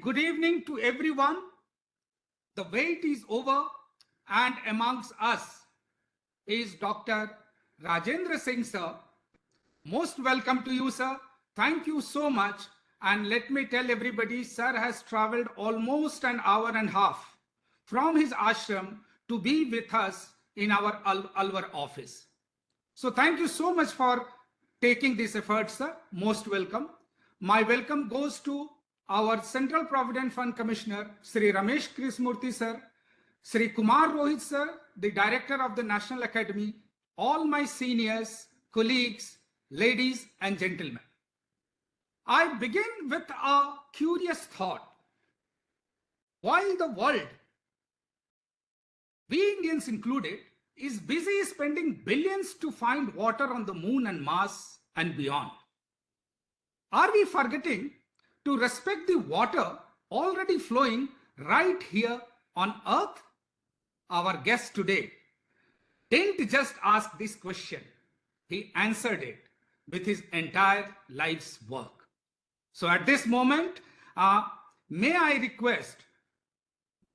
good evening to everyone. The wait is over, and amongst us is Dr. Rajendra Singh, sir. Most welcome to you, sir. Thank you so much. And let me tell everybody, sir has traveled almost an hour and a half from his ashram to be with us in our Alwar office. So thank you so much for taking this effort, sir. Most welcome. My welcome goes to our Central Provident Fund Commissioner, Sri Ramesh Krismurthy, sir, Sri Kumar Rohit, sir, the Director of the National Academy, all my seniors, colleagues, ladies and gentlemen. I begin with a curious thought. While the world, we Indians included, is busy spending billions to find water on the moon and Mars and beyond, are we forgetting to respect the water already flowing right here on Earth? Our guest today didn't just ask this question, he answered it with his entire life's work. So at this moment, may I request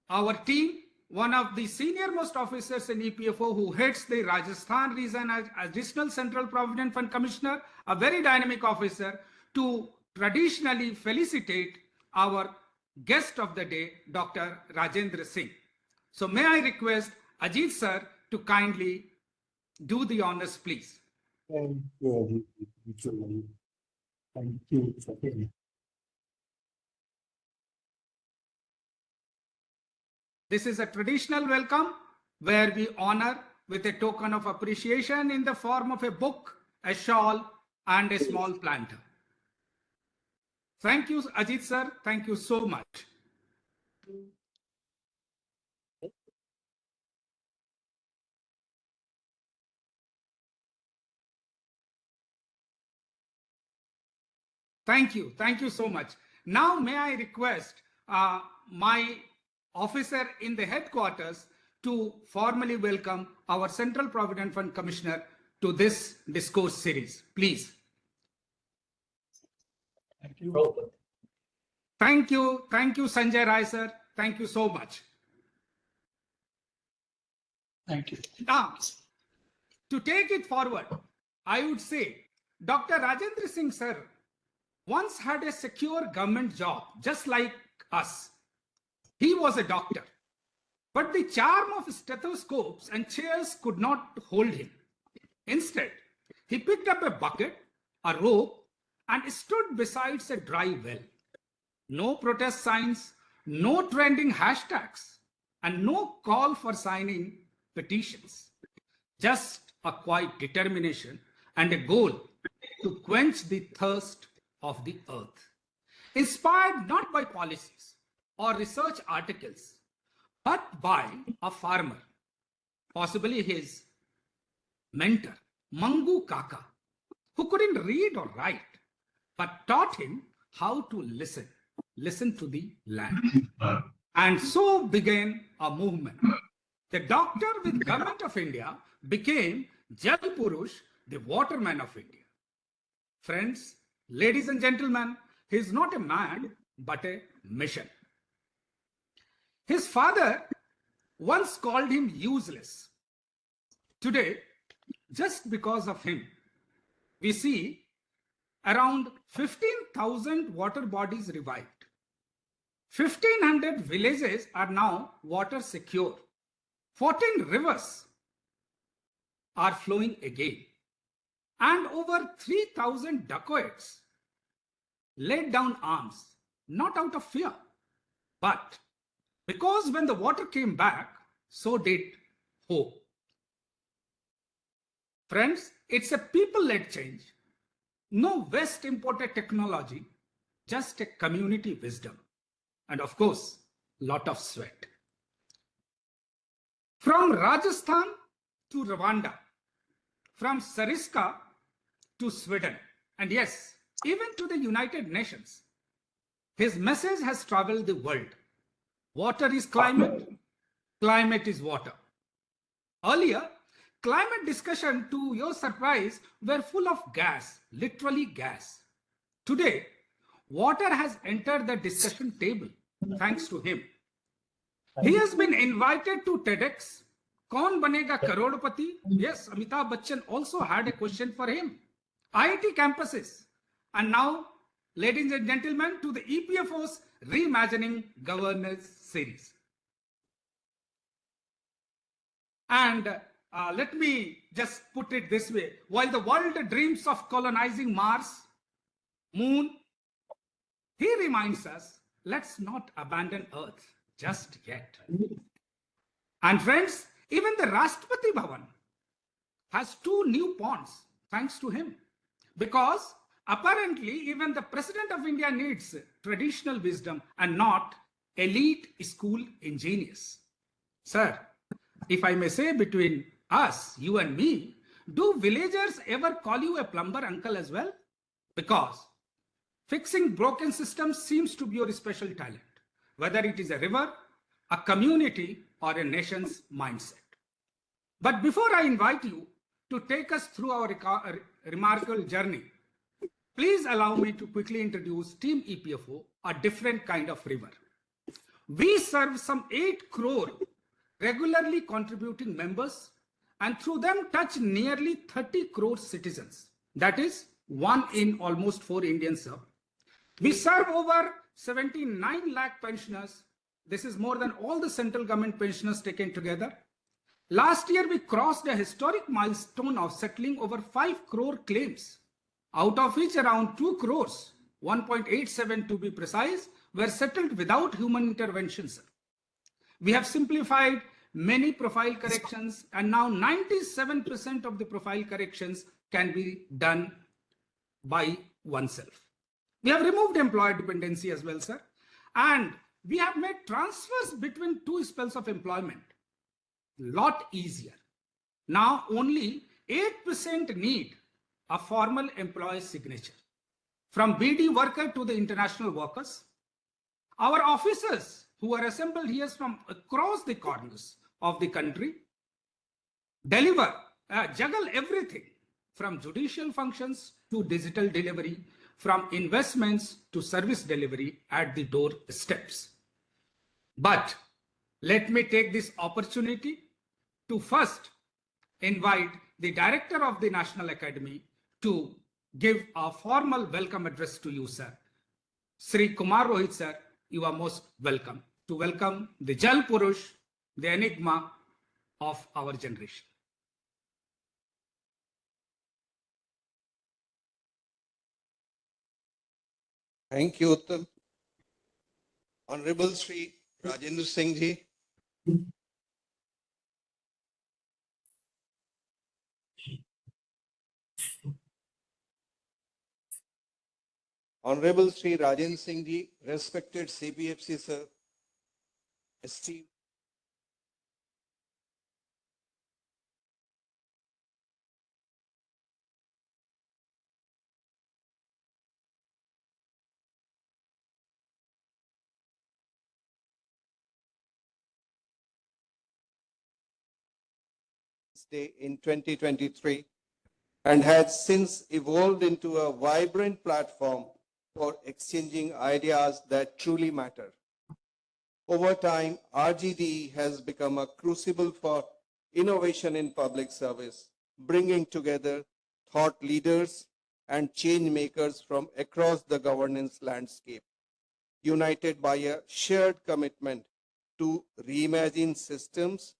our team, one of the senior most officers in EPFO who heads the Rajasthan region as Additional Central Provident Fund Commissioner, a very dynamic officer, to traditionally felicitate our guest of the day, Dr. Rajendra Singh. So may I request Ajit sir to kindly do the honors, please. Thank you. Thank you. This is a traditional welcome where we honor with a token of appreciation in the form of a book, a shawl, and a small planter. Thank you, Ajit sir. Thank you so much. Thank you. Thank you so much. Now, may I request my officer in the headquarters to formally welcome our Central Provident Fund Commissioner to this discourse series, please. Thank you. Thank you. Thank you, Sanjay Rai, sir. Thank you so much. Thank you. Now, to take it forward, I would say Dr. Rajendra Singh, sir, once had a secure government job, just like us. He was a doctor, but the charm of stethoscopes and chairs could not hold him. Instead, he picked up a bucket, a rope, and stood beside a dry well. No protest signs, no trending hashtags, and no call for signing petitions. Just a quiet determination and a goal to quench the thirst of the earth. Inspired not by policies or research articles, but by a farmer, possibly his mentor, Mangu Kaka, who couldn't read or write, but taught him how to listen to the land. And so began a movement. The doctor with Government of India became Jal Purush, the waterman of India. Friends, ladies and gentlemen, he is not a man, but a mission. His father once called him useless. Today, just because of him, we see around 15,000 water bodies revived. 1,500 villages are now water secure. 14 rivers are flowing again. And over 3,000 dacoits laid down arms, not out of fear, but because when the water came back, so did hope. Friends, it's a people-led change. No West imported technology, just a community wisdom. And of course, lot of sweat. From Rajasthan to Rwanda, from Sariska to Sweden, and yes, even to the United Nations, his message has traveled the world. Water is climate, climate is water. Earlier, climate discussion, to your surprise, were full of gas, literally gas. Today, water has entered the discussion table thanks to him. He has been invited to TEDx. Kaun banega Karodpati? Yes, Amitabh Bachchan also had a question for him. IIT campuses. And now, ladies and gentlemen, to the EPFO's Reimagining Governance series. And let me just put it this way. While the world dreams of colonizing Mars, Moon, he reminds us, let's not abandon Earth just yet. And friends, even the Rashtrapati Bhavan has 2 new ponds thanks to him. Because apparently even the President of India needs traditional wisdom and not elite school ingenious. Sir, if I may say between us, you and me, do villagers ever call you a plumber uncle as well? Because fixing broken systems seems to be your special talent, whether it is a river, a community, or a nation's mindset. But before I invite you to take us through our remarkable journey, please allow me to quickly introduce Team EPFO, a different kind of river. We serve some 8 crore regularly contributing members and through them touch nearly 30 crore citizens. That is 1 in almost 4 Indians served. We serve over 79 lakh pensioners. This is more than all the central government pensioners taken together. Last year, we crossed a historic milestone of settling over 5 crore claims, out of which around 2 crores, 1.87 to be precise, were settled without human intervention. Sir. We have simplified many profile corrections, and now 97% of the profile corrections can be done by oneself. We have removed employer dependency as well, sir. And we have made transfers between 2 spells of employment a lot easier. Now only 8% need a formal employee signature. From BD worker to the international workers, our officers who are assembled here from across the corners of the country deliver, juggle everything from judicial functions to digital delivery, from investments to service delivery at the doorsteps. But let me take this opportunity to first invite the director of the National Academy to give a formal welcome address to you, sir. Sri Kumar Rohit, sir, you are most welcome to welcome the Jal Purush, the enigma of our generation. Thank you, Uttam. Honorable Sri Rajendra Singh Ji, Honorable Sri Rajendra Singh Ji, respected CPFC sir, esteemed Day in 2023 and has since evolved into a vibrant platform for exchanging ideas that truly matter. Over time, RGDE has become a crucible for innovation in public service, bringing together thought leaders and change makers from across the governance landscape, united by a shared commitment to reimagine systems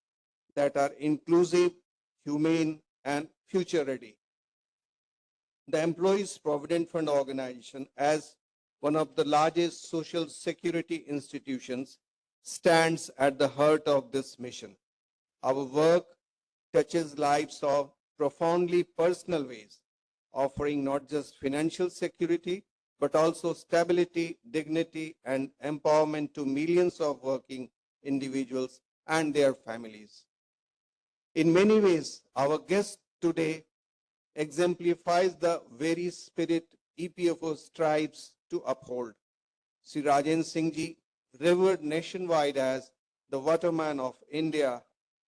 that are inclusive, humane, and future-ready. The Employees Provident Fund Organization, as one of the largest social security institutions, stands at the heart of this mission. Our work touches lives of profoundly personal ways, offering not just financial security, but also stability, dignity, and empowerment to millions of working individuals and their families. In many ways, our guest today exemplifies the very spirit EPFO strives to uphold. Sri Rajendra Singh Ji, revered nationwide as the waterman of India,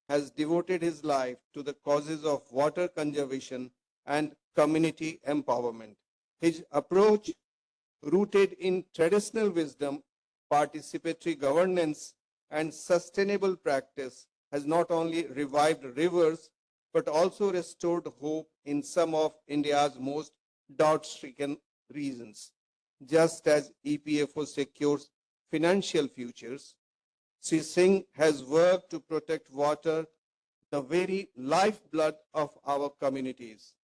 has devoted his life to the causes of water conservation and community empowerment. His approach rooted in traditional wisdom, participatory governance, and sustainable practice, has not only revived rivers, but also restored hope in some of India's most drought-stricken regions. Just as EPFO secures financial futures, Sri Singh has worked to protect water, the very lifeblood of our communities.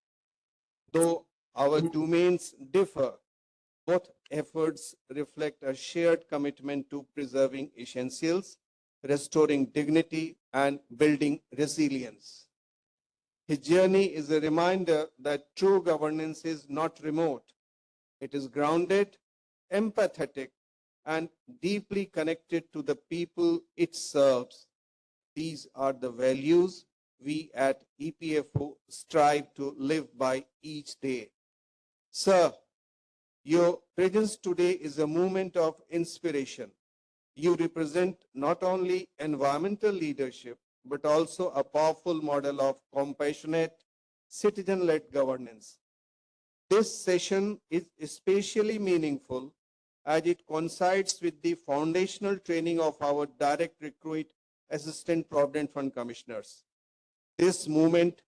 Though our domains differ, both efforts reflect a shared commitment to preserving essentials, restoring dignity, and building resilience. His journey is a reminder that true governance is not remote. It is grounded, empathetic, and deeply connected to the people it serves. These are the values we at EPFO strive to live by each day. Sir, your presence today is a moment of inspiration. You represent not only environmental leadership, but also a powerful model of compassionate, citizen-led governance. This session is especially meaningful as it coincides with the foundational training of our direct recruit Assistant Provident Fund Commissioners. This movement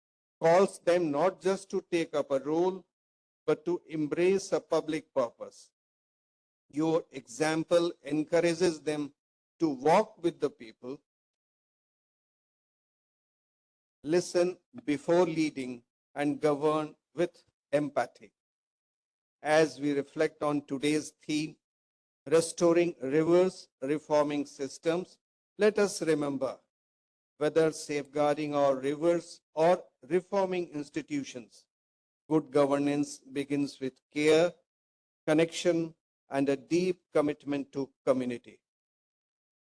calls them not just to take up a role, but to embrace a public purpose. Your example encourages them to walk with the people, listen before leading, and govern with empathy. As we reflect on today's theme, restoring rivers, reforming systems, let us remember, whether safeguarding our rivers or reforming institutions, good governance begins with care, connection, and a deep commitment to community.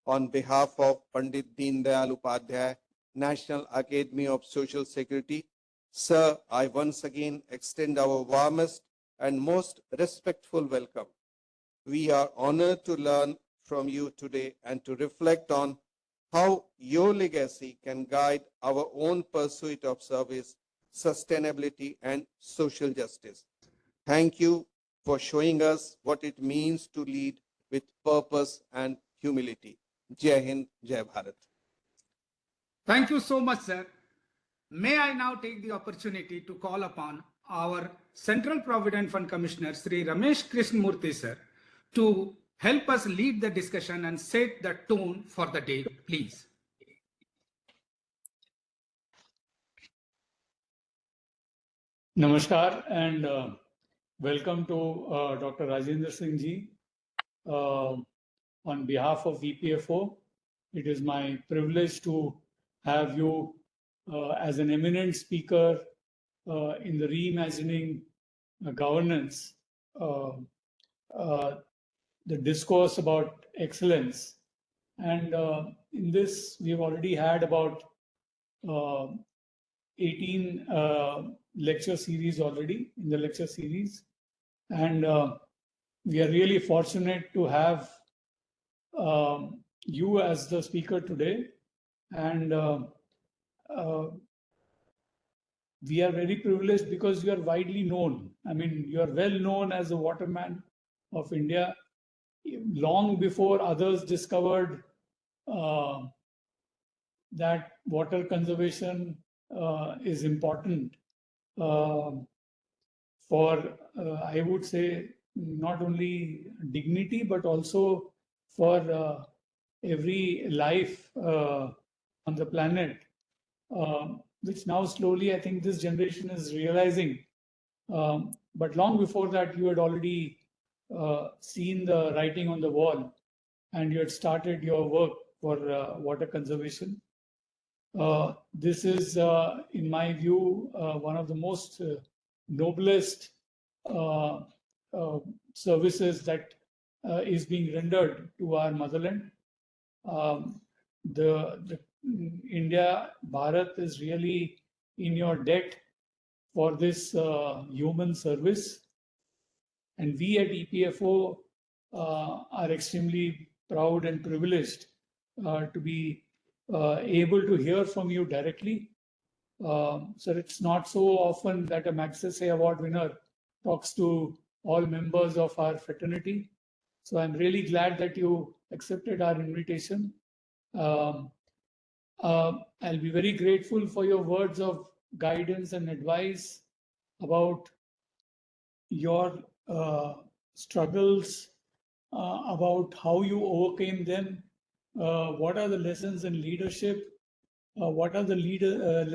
On behalf of Pandit Deen Dayal Upadhyay, National Academy of Social Security, sir, I once again extend our warmest and most respectful welcome. We are honored to learn from you today and to reflect on how your legacy can guide our own pursuit of service, sustainability, and social justice. Thank you for showing us what it means to lead with purpose and humility. Jai Hind, Jai Bharat. Thank you so much, sir. May I now take the opportunity to call upon our Central Provident Fund Commissioner, Sri Ramesh Krishnamurthy, sir, to help us lead the discussion and set the tone for the day, please. Namaskar and welcome to Dr. Rajendra Singh ji. On behalf of EPFO, it is my privilege to have you as an eminent speaker in the reimagining governance, the discourse about excellence. And in this, we've already had about 18 lecture series already in the lecture series. And we are really fortunate to have you as the speaker today. And we are very privileged because you are widely known. I mean, you are well known as the waterman of India. Long before others discovered that water conservation is important for, I would say, not only dignity, but also for every life on the planet, which now slowly, I think this generation is realizing. But long before that, you had already seen the writing on the wall and you had started your work for water conservation. This is, in my view, one of the most noblest services that is being rendered to our motherland. The India, Bharat is really in your debt for this human service. And we at EPFO are extremely proud and privileged to be able to hear from you directly. So it's not so often that a Magsaysay Award winner talks to all members of our fraternity. So I'm really glad that you accepted our invitation. Um, I'll be very grateful for your words of guidance and advice about your struggles, about how you overcame them, what are the lessons in leadership, what are the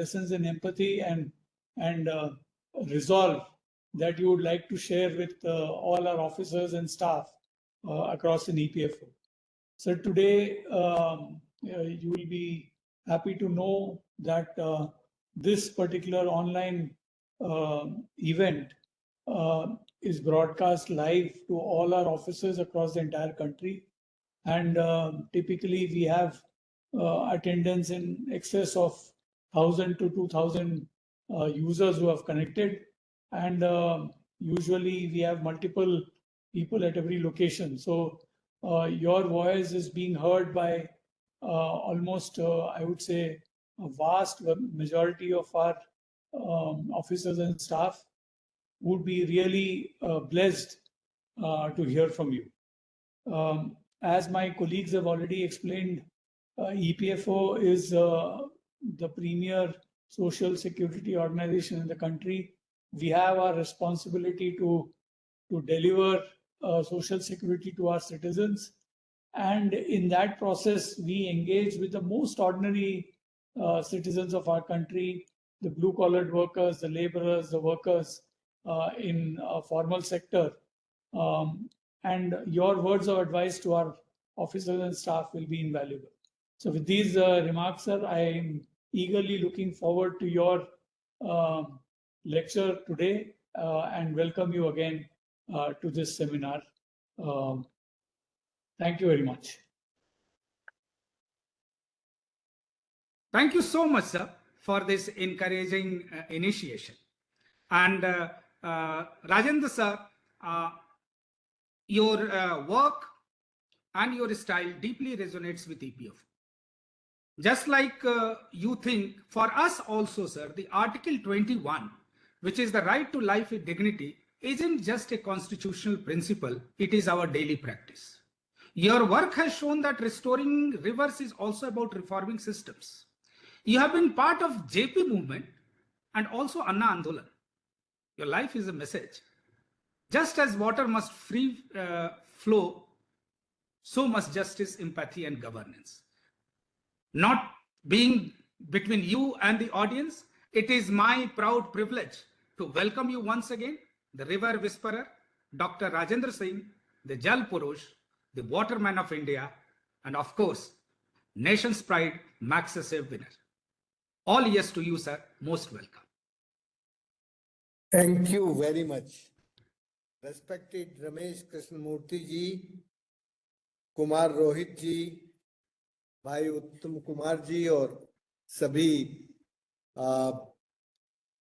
lessons in empathy and resolve that you would like to share with all our officers and staff across an EPFO. So today you will be happy to know that this particular online event is broadcast live to all our officers across the entire country. And typically we have attendance in excess of 1,000 to 2,000 users who have connected. And usually we have multiple people at every location. So your voice is being heard by almost, I would say, a vast majority of our officers and staff would be really blessed to hear from you. As my colleagues have already explained, EPFO is the premier social security organization in the country. We have our responsibility to deliver social security to our citizens. And in that process, we engage with the most ordinary citizens of our country, the blue-collared workers, the laborers, the workers in formal sector. And your words of advice to our officers and staff will be invaluable. So with these remarks, sir, I am eagerly looking forward to your lecture today and welcome you again to this seminar. Thank you very much. Thank you so much, sir, for this encouraging initiation. And Rajendra, sir, your work and your style deeply resonates with EPFO. Just like you think, for us also, sir, the Article 21, which is the right to life with dignity, isn't just a constitutional principle, it is our daily practice. Your work has shown that restoring rivers is also about reforming systems. You have been part of JP movement and also Anna Andolan. Your life is a message. Just as water must free flow, so must justice, empathy, and governance. Not being between you and the audience, it is my proud privilege to welcome you once again, the River Whisperer, Dr. Rajendra Singh, the Jal Purush, the Waterman of India, and of course, Nation's Pride Magsaysay winner. All yes to you, sir. Most welcome. Thank you very much. Respected Ramesh Krishnamurthy ji, Kumar Rohit ji, भाई उत्तम कुमार जी और सभी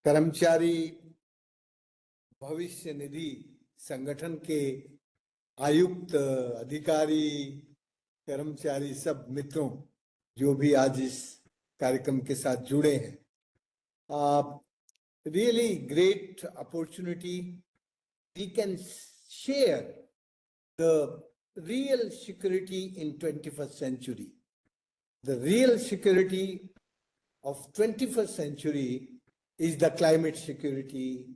कर्मचारी भविष्य निधि संगठन के आयुक्त अधिकारी कर्मचारी सब मित्रों जो भी आज इस कार्यक्रम के साथ जुड़े हैं, really great opportunity. We can share the real security in 21st century. The real security of 21st century is the climate security,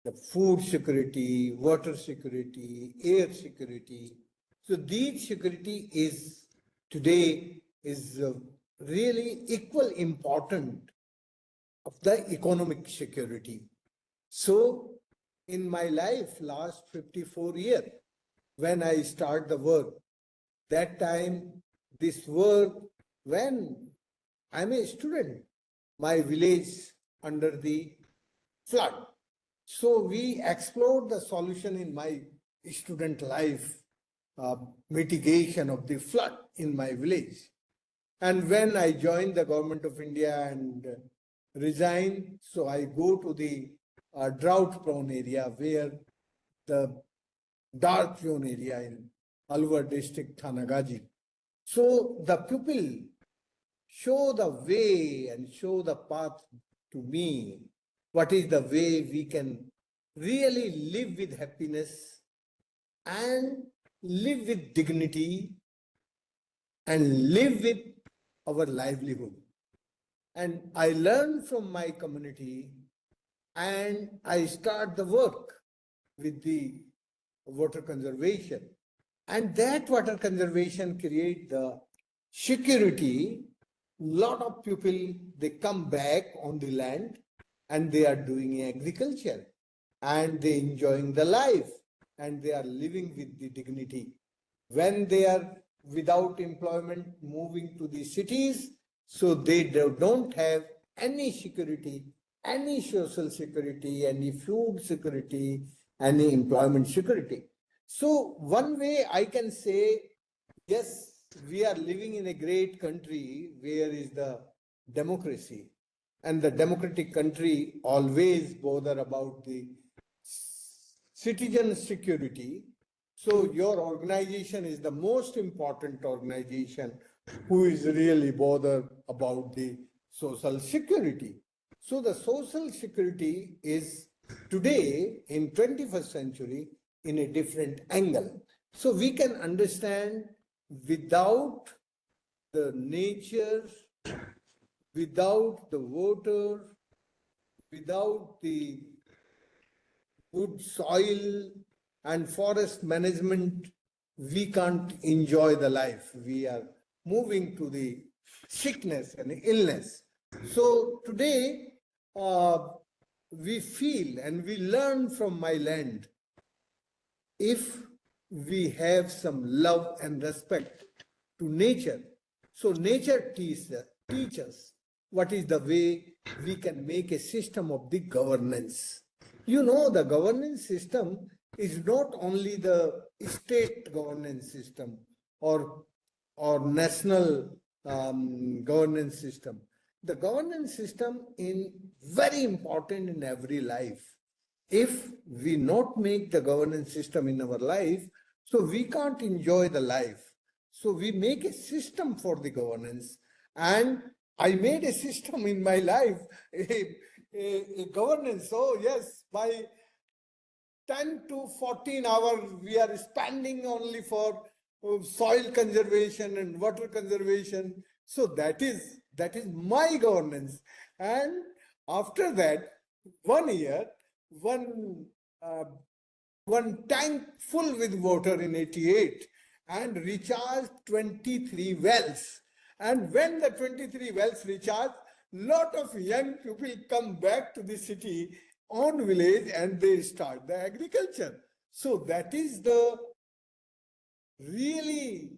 the food security, water security, air security. So these security is today is really equal important of the economic security. So in my life, last 54 years, when I start the work, that time, this work, when I'm a student, my village under the flood. So we explored the solution in my student life, mitigation of the flood in my village. And when I joined the government of India and resigned, so I go to the drought prone area where the dark zone area in Alwar district, Thanagaji. So the people show the way and show the path to me. What is the way we can really live with happiness and live with dignity and live with our livelihood. And I learn from my community and I start the work with the water conservation. And that water conservation create the security. Lot of people, they come back on the land and they are doing agriculture and they enjoying the life and they are living with the dignity. When they are without employment moving to the cities, so they don't have any security, any social security, any food security, any employment security. So one way I can say, yes, we are living in a great country where is the democracy, and the democratic country always bother about the citizen security. So your organization is the most important organization who is really bothered about the social security. So the social security is today in 21st century in a different angle. So we can understand without the nature, without the water, without the good soil and forest management, we can't enjoy the life. We are moving to the sickness and illness. So today, we feel and we learn from my land. If we have some love and respect to nature, so nature teach us what is the way we can make a system of the governance. You know, the governance system is not only the state governance system or national governance system. The governance system is very important in every life. If we not make the governance system in our life, so we can't enjoy the life. So we make a system for the governance, and I made a system in my life, a governance. So yes, by 10 to 14 hours, we are spending only for soil conservation and water conservation. So that is my governance. And after that, 1 year, uh, one tank full with water in 88 and recharged 23 wells. And when the 23 wells recharge, lot of young people come back to the city on village and they start the agriculture. So that is the really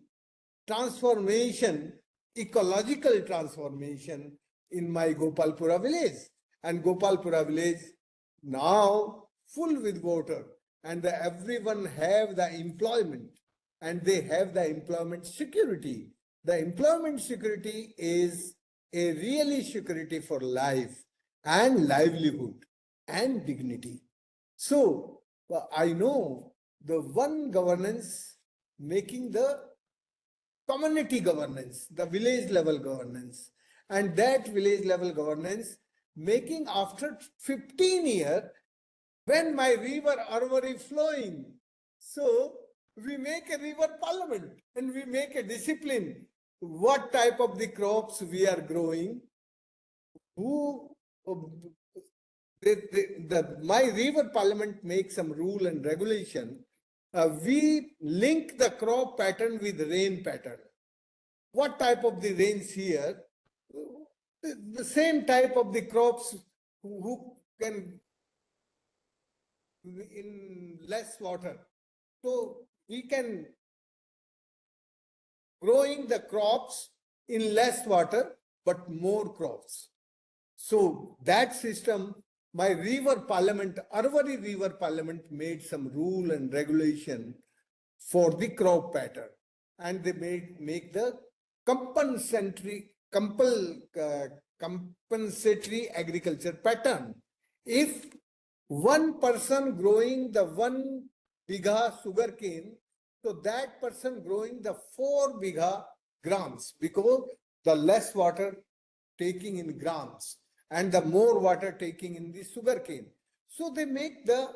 transformation, ecological transformation in my Gopalpura village. And Gopalpura village now full with water, and everyone have the employment and they have the employment security. The employment security is a really security for life and livelihood and dignity. So I know the one governance making the community governance, the village level governance, and that village level governance making after 15 years when my river Arvari flowing. So we make a river parliament and we make a discipline what type of the crops we are growing, who my river parliament makes some rule and regulation. We link the crop pattern with rain pattern. What type of the rains here? The same type of the crops who can in less water. So we can growing the crops in less water, but more crops. So that system, my river parliament, Arvari river parliament made some rule and regulation for the crop pattern. And they make the compensatory agriculture pattern. If one person growing the 1 bigha sugarcane, so that person growing the 4 bigha grams, because the less water taking in grams and the more water taking in the sugarcane. So they make the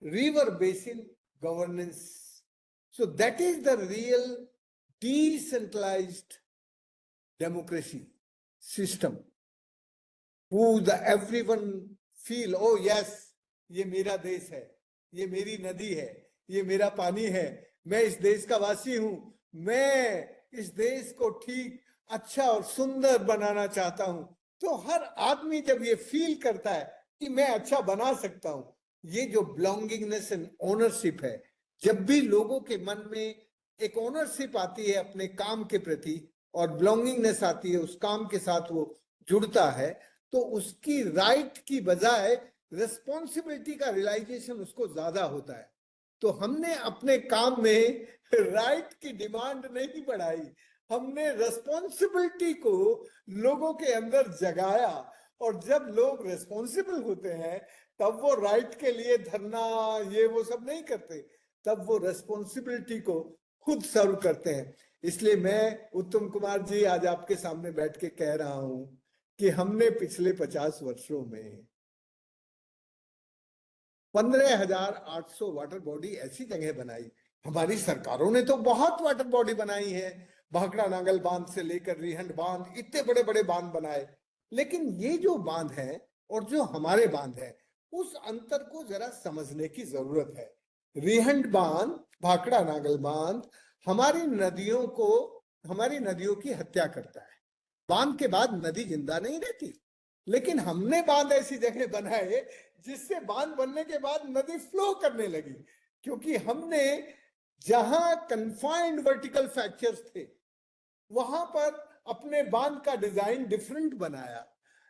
river basin governance. So that is the real decentralized democracy system. Who the everyone feel, oh yes, ये मेरा देश है, ये मेरी नदी है, ये मेरा पानी है, मैं इस देश का वासी हूं, मैं इस देश को ठीक, अच्छा और सुंदर बनाना चाहता हूं. तो हर आदमी जब ये फील करता है कि मैं अच्छा बना सकता हूं, ये जो बिलोंगिंगनेस एंड ओनरशिप है, जब भी लोगों के मन में एक ओनरशिप आती है अपने काम के प्रति और बिलोंगिंगनेस आती है, उस काम के साथ वो जुड़ता है, तो उसकी राइट की बजाय रिस्पॉन्सिबिलिटी का रियलाइजेशन उसको ज्यादा होता है. तो हमने अपने काम में राइट की डिमांड नहीं बढ़ाई, हमने रिस्पॉन्सिबिलिटी को लोगों के अंदर जगाया. और जब लोग रिस्पॉन्सिबल होते हैं तब वो राइट के लिए धरना ये वो सब नहीं करते, तब वो रिस्पॉन्सिबिलिटी को खुद सर्व करते हैं. इसलिए मैं उत्तम कुमार जी आज आपके सामने बैठ के कह रहा हूं कि हमने पिछले 50 वर्षों में 15,800 वाटर बॉडी ऐसी जगह बनाई. हमारी सरकारों ने तो बहुत वाटर बॉडी बनाई है, भाखड़ा नांगल बांध से लेकर रिहंड बांध, इतने बड़े बड़े बांध बनाए. लेकिन ये जो बांध है और जो हमारे बांध है, उस अंतर को जरा समझने की जरूरत है. रिहंड बांध, भाखड़ा नांगल बांध हमारी नदियों की हत्या करता है. बांध के बाद नदी जिंदा नहीं रहती. लेकिन हमने बांध ऐसी जगह बनाए जिससे बांध बनने के बाद नदी फ्लो करने लगी, क्योंकि हमने जहां कन्फाइंड वर्टिकल फ्रैक्चर्स थे वहां पर अपने बांध का डिजाइन डिफरेंट बनाया.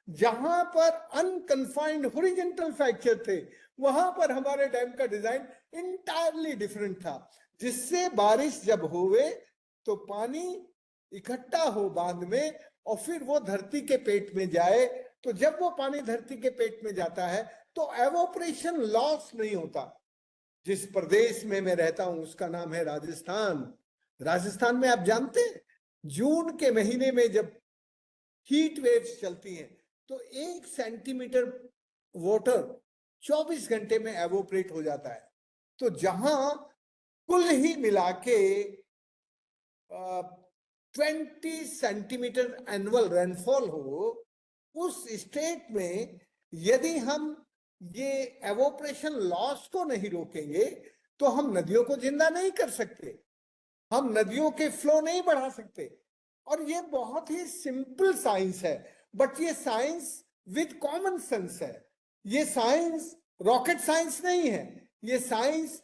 जहां पर अनकन्फाइंड हॉरिजॉन्टल फ्रैक्चर थे वहां पर हमारे डैम का डिजाइन इंटायरली डिफरेंट था, जिससे बारिश जब होवे तो पानी इकट्ठा हो बांध में और फिर वो धरती के पेट में जाए. तो जब वो पानी धरती के पेट में जाता है तो एवोपरेशन लॉस नहीं होता. जिस प्रदेश में मैं रहता हूं उसका नाम है राजस्थान. राजस्थान में आप जानते हैं जून के महीने में जब हीट वेव्स चलती हैं तो 1 सेंटीमीटर वाटर 24 घंटे में एवोपरेट हो जाता है. तो जहां कुल ही मिला के 20 सेंटीमीटर एनुअल रेनफॉल हो, उस स्टेट में यदि हम ये एवोपरेशन लॉस को नहीं रोकेंगे तो हम नदियों को जिंदा नहीं कर सकते, हम नदियों के फ्लो नहीं बढ़ा सकते. और ये बहुत ही सिंपल साइंस है, बट ये साइंस विद कॉमन सेंस है. ये साइंस रॉकेट साइंस नहीं है, ये साइंस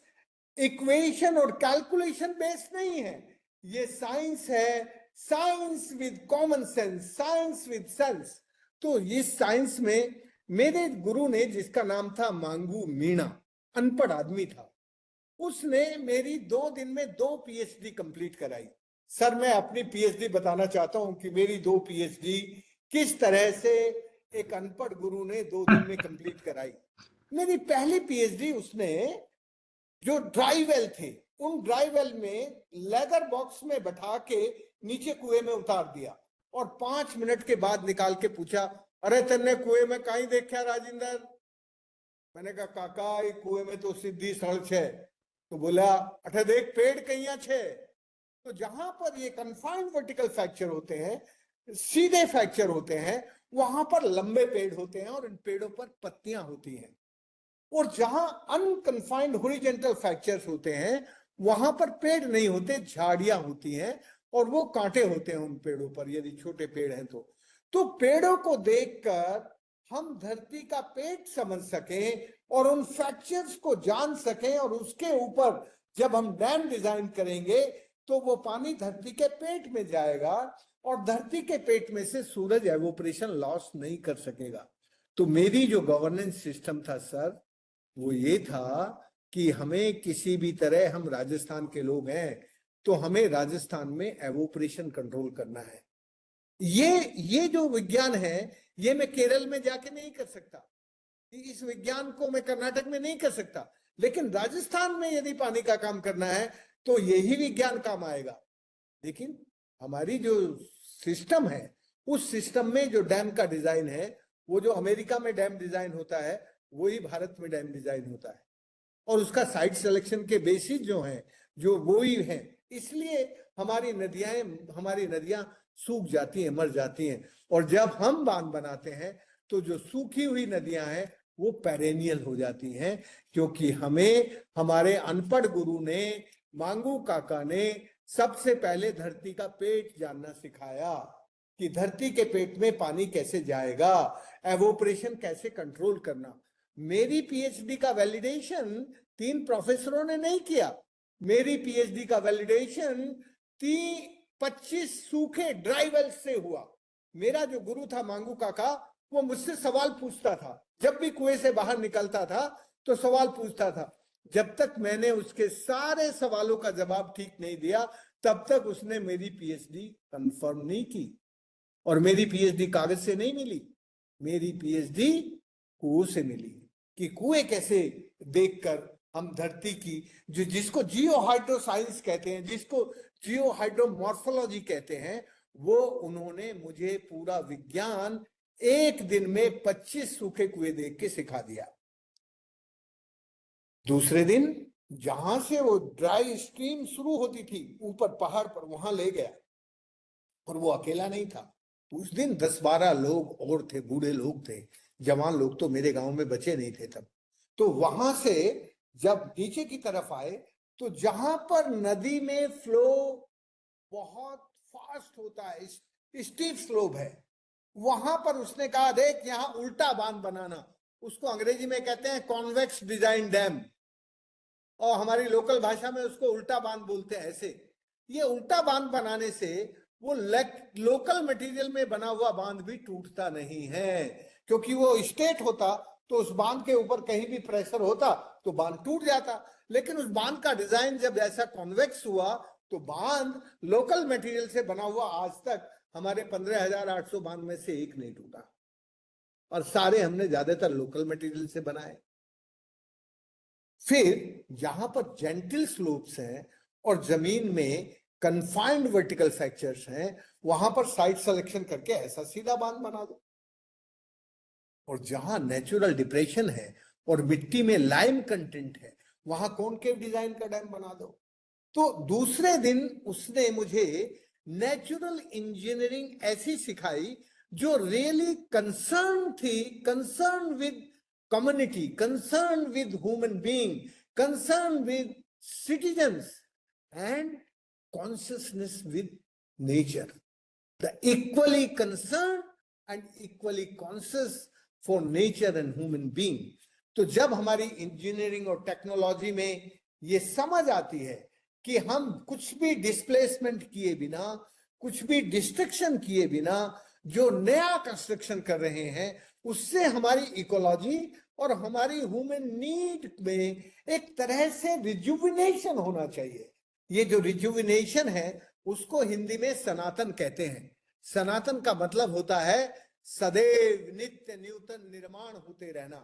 इक्वेशन और कैलकुलेशन बेस्ड नहीं है. ये साइंस है science with common sense, science with sense. तो इस साइंस में मेरे गुरु ने, जिसका नाम था मांगू मीणा, अनपढ़ आदमी था, उसने मेरी 2 दिन में 2 पीएचडी कंप्लीट कराई. सर मैं अपनी पीएचडी बताना चाहता हूं कि मेरी 2 पीएचडी किस तरह से एक अनपढ़ गुरु ने 2 दिन में कंप्लीट कराई. मेरी पहली पीएचडी उसने जो ड्राई वेल थे उन ड्राई वेल में लेदर बॉक्स में बैठा के नीचे कुएं में उतार दिया और 5 मिनट के बाद निकाल के पूछा, अरे तेने कुएं में कहीं देखा राजेंद्र? मैंने कहा काका ये कुएं में तो सीधी सड़क है. तो बोला अठे देख पेड़ कहीं छे. तो जहां पर ये कन्फाइंड वर्टिकल फ्रैक्चर होते हैं, सीधे फ्रैक्चर होते हैं, वहां पर लंबे पेड़ होते हैं और इन पेड़ों पर पत्तियां होती हैं. और जहां अनकन्फाइंड हॉरिजॉन्टल फ्रैक्चर्स होते हैं वहां पर पेड़ नहीं होते, झाड़ियां होती हैं और वो कांटे होते हैं उन पेड़ों पर यदि छोटे पेड़ हैं तो. तो पेड़ों को देखकर हम धरती का पेट समझ सकें और उन फ्रैक्चर्स को जान सकें और उसके ऊपर जब हम डैम डिजाइन करेंगे तो वो पानी धरती के पेट में जाएगा और धरती के पेट में से सूरज एवोपरेशन लॉस नहीं कर सकेगा. तो मेरी जो गवर्नेंस सिस्टम था सर, वो ये था कि हमें किसी भी तरह, हम राजस्थान के लोग हैं तो हमें राजस्थान में एवोपरेशन कंट्रोल करना है. ये जो विज्ञान है ये मैं केरल में जाके नहीं कर सकता, इस विज्ञान को मैं कर्नाटक में नहीं कर सकता, लेकिन राजस्थान में यदि पानी का काम करना है तो यही विज्ञान काम आएगा. लेकिन हमारी जो सिस्टम है उस सिस्टम में जो डैम का डिजाइन है, वो जो अमेरिका में डैम डिजाइन होता है वही भारत में डैम डिजाइन होता है. और उसका साइट सिलेक्शन के बेसिस जो हैं जो वो ही हैं, इसलिए हमारी नदियां सूख जाती हैं, मर जाती हैं। और जब हम बांध बनाते हैं तो जो सूखी हुई नदियां हैं वो पेरेनियल हो जाती हैं, क्योंकि हमें हमारे अनपढ़ गुरु ने, मांगू काका ने सबसे पहले धरती का पेट जानना सिखाया कि धरती के पेट में पानी कैसे जाएगा, एवोपरेशन कैसे कंट्रोल करना। मेरी पीएचडी का वैलिडेशन 3 प्रोफेसरों ने नहीं किया। मेरी पीएचडी का वैलिडेशन 25 सूखे ड्राई वेल्स से हुआ। मेरा जो गुरु था मांगू काका, वो मुझसे सवाल पूछता था, जब भी कुएं से बाहर निकलता था तो सवाल पूछता था। जब तक मैंने उसके सारे सवालों का जवाब ठीक नहीं दिया, तब तक उसने मेरी पीएचडी कंफर्म नहीं की। और मेरी पीएचडी कागज से नहीं मिली, मेरी पीएचडी कुओं से मिली कि कुएं कैसे देखकर हम धरती की जिसको जियो हाइड्रो साइंस कहते हैं, जिसको जियो हाइड्रो मॉर्फोलॉजी कहते हैं, वो उन्होंने मुझे पूरा विज्ञान एक दिन में 25 सूखे कुएं देख के सिखा दिया। दूसरे दिन जहां से वो ड्राई स्ट्रीम शुरू होती थी ऊपर पहाड़ पर, वहां ले गया। और वो अकेला नहीं था, उस दिन 10-12 लोग और थे, बूढ़े लोग थे, जवान लोग तो मेरे गांव में बचे नहीं थे तब। तो वहां से जब नीचे की तरफ आए तो जहां पर नदी में फ्लो बहुत फास्ट होता है, स्टीप स्लोप है, वहां पर उसने कहा देख यहां उल्टा बांध बनाना। उसको अंग्रेजी में कहते हैं कॉन्वेक्स डिजाइन डैम, और हमारी लोकल भाषा में उसको उल्टा बांध बोलते हैं। ऐसे ये उल्टा बांध बनाने से वो लोकल मटेरियल में बना हुआ बांध भी टूटता नहीं है, क्योंकि वो स्टेट होता तो उस बांध के ऊपर कहीं भी प्रेशर होता तो बांध टूट जाता। लेकिन उस बांध का डिजाइन जब ऐसा कॉन्वेक्स हुआ तो बांध लोकल मटेरियल से बना हुआ आज तक हमारे 15,800 बांध में से एक नहीं टूटा, और सारे हमने ज्यादातर लोकल मटेरियल से बनाए। फिर जहां पर जेंटल स्लोप्स हैं और जमीन में कन्फाइंड वर्टिकल फ्रैक्चर्स हैं, वहां पर साइट सिलेक्शन करके ऐसा सीधा बांध बना दो। और जहां नेचुरल डिप्रेशन है और मिट्टी में लाइम कंटेंट है, वहां कॉनकेव डिजाइन का डैम बना दो। तो दूसरे दिन उसने मुझे नेचुरल इंजीनियरिंग ऐसी सिखाई जो really concern with community, concern with human being, concern with citizens and consciousness with nature, the equally concern and equally conscious for nature and human being. तो जब हमारी इंजीनियरिंग और टेक्नोलॉजी में ये समझ आती है कि हम कुछ भी डिस्प्लेसमेंट किए बिना, कुछ भी डिस्ट्रक्शन किए बिना जो नया कंस्ट्रक्शन कर रहे हैं, उससे हमारी इकोलॉजी और हमारी ह्यूमन नीड में एक तरह से रिजुविनेशन होना चाहिए। ये जो रिजुविनेशन है उसको हिंदी में सनातन कहते हैं। सनातन का मतलब होता है सदैव नित्य नूतन निर्माण होते रहना,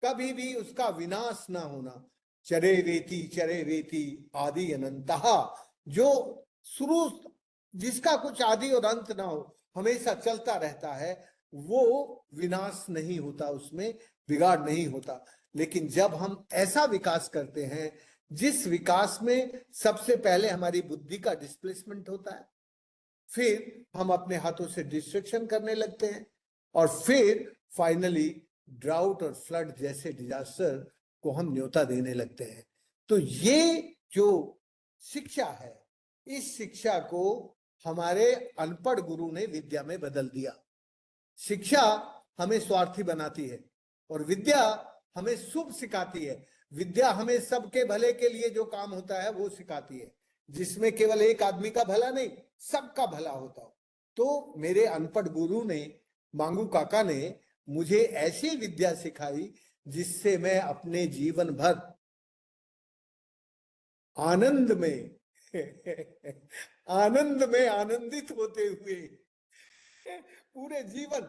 कभी भी उसका विनाश ना होना। चरे वेती आदि अनंतः, जो शुरू जिसका कुछ आदि और अंत ना हो, हमेशा चलता रहता है, वो विनाश नहीं होता, उसमें बिगाड़ नहीं होता। लेकिन जब हम ऐसा विकास करते हैं जिस विकास में सबसे पहले हमारी बुद्धि का डिस्प्लेसमेंट होता है, फिर हम अपने हाथों से डिस्ट्रक्शन करने लगते हैं, और फिर फाइनली ड्राउट और फ्लड जैसे डिजास्टर को हम न्योता देने लगते हैं। तो ये जो शिक्षा है, इस शिक्षा को हमारे अनपढ़ गुरु ने विद्या में बदल दिया। शिक्षा हमें स्वार्थी बनाती है और विद्या हमें शुभ सिखाती है। विद्या हमें सबके भले के लिए जो काम होता है वो सिखाती है, जिसमें केवल एक आदमी का भला नहीं, सबका भला होता हो। तो मेरे अनपढ़ गुरु ने, मांगू काका ने, मुझे ऐसी विद्या सिखाई जिससे मैं अपने जीवन भर आनंद में आनंदित होते हुए पूरे जीवन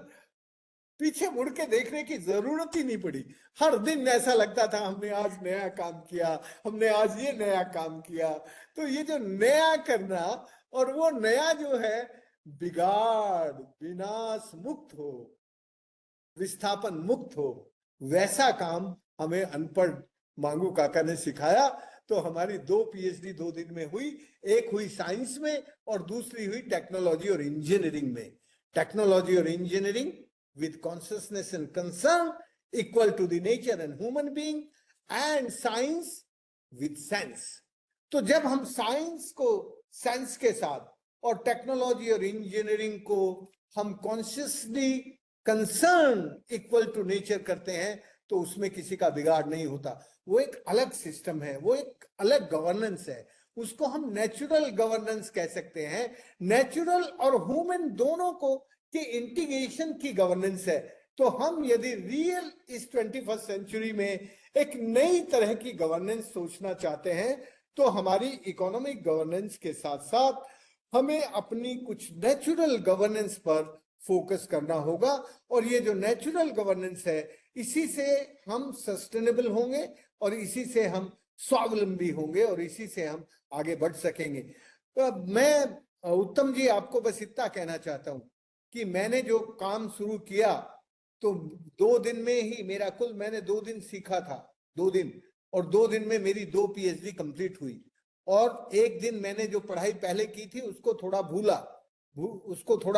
पीछे मुड़ के देखने की जरूरत ही नहीं पड़ी। हर दिन ऐसा लगता था हमने आज नया काम किया, हमने आज ये नया काम किया। तो ये जो नया करना, और वो नया जो है बिगाड़ विनाश मुक्त हो, विस्थापन मुक्त हो, वैसा काम हमें अनपढ़ मांगू काका ने सिखाया। तो हमारी 2 पीएचडी 2 दिन में हुई, एक हुई साइंस में और दूसरी हुई टेक्नोलॉजी और इंजीनियरिंग में। टेक्नोलॉजी और engineering with consciousness and concern equal to the nature and human being, and science with sense. तो जब हम साइंस को सेंस के साथ और टेक्नोलॉजी और इंजीनियरिंग को हम consciously concern equal to nature करते हैं, तो उसमें किसी का बिगाड़ नहीं होता। वो एक अलग सिस्टम है, वो एक अलग गवर्नेंस है, उसको हम नेचुरल गवर्नेंस कह सकते हैं। नेचुरल और ह्यूमन दोनों को के इंटीग्रेशन की गवर्नेंस है। तो हम यदि रियल इस 21st सेंचुरी में एक नई तरह की गवर्नेंस सोचना चाहते हैं, तो हमारी इकोनॉमिक गवर्नेंस के साथ साथ हमें अपनी कुछ नेचुरल गवर्नेंस पर फोकस करना होगा। और ये जो नेचुरल गवर्नेंस है, इसी से हम सस्टेनेबल होंगे और इसी से हम स्वावलंबी होंगे और इसी से हम आगे बढ़ सकेंगे। तो अब मैं उत्तम जी आपको बस इतना कहना चाहता हूं कि मैंने जो काम शुरू किया, तो 2 दिन में ही मेरा कुल मैंने 2 दिन सीखा था, 2 दिन, और 2 दिन में मेरी 2 पीएचडी कंप्लीट हुई। और 1 दिन मैंने जो पढ़ाई पहले की थी उसको थोड़ा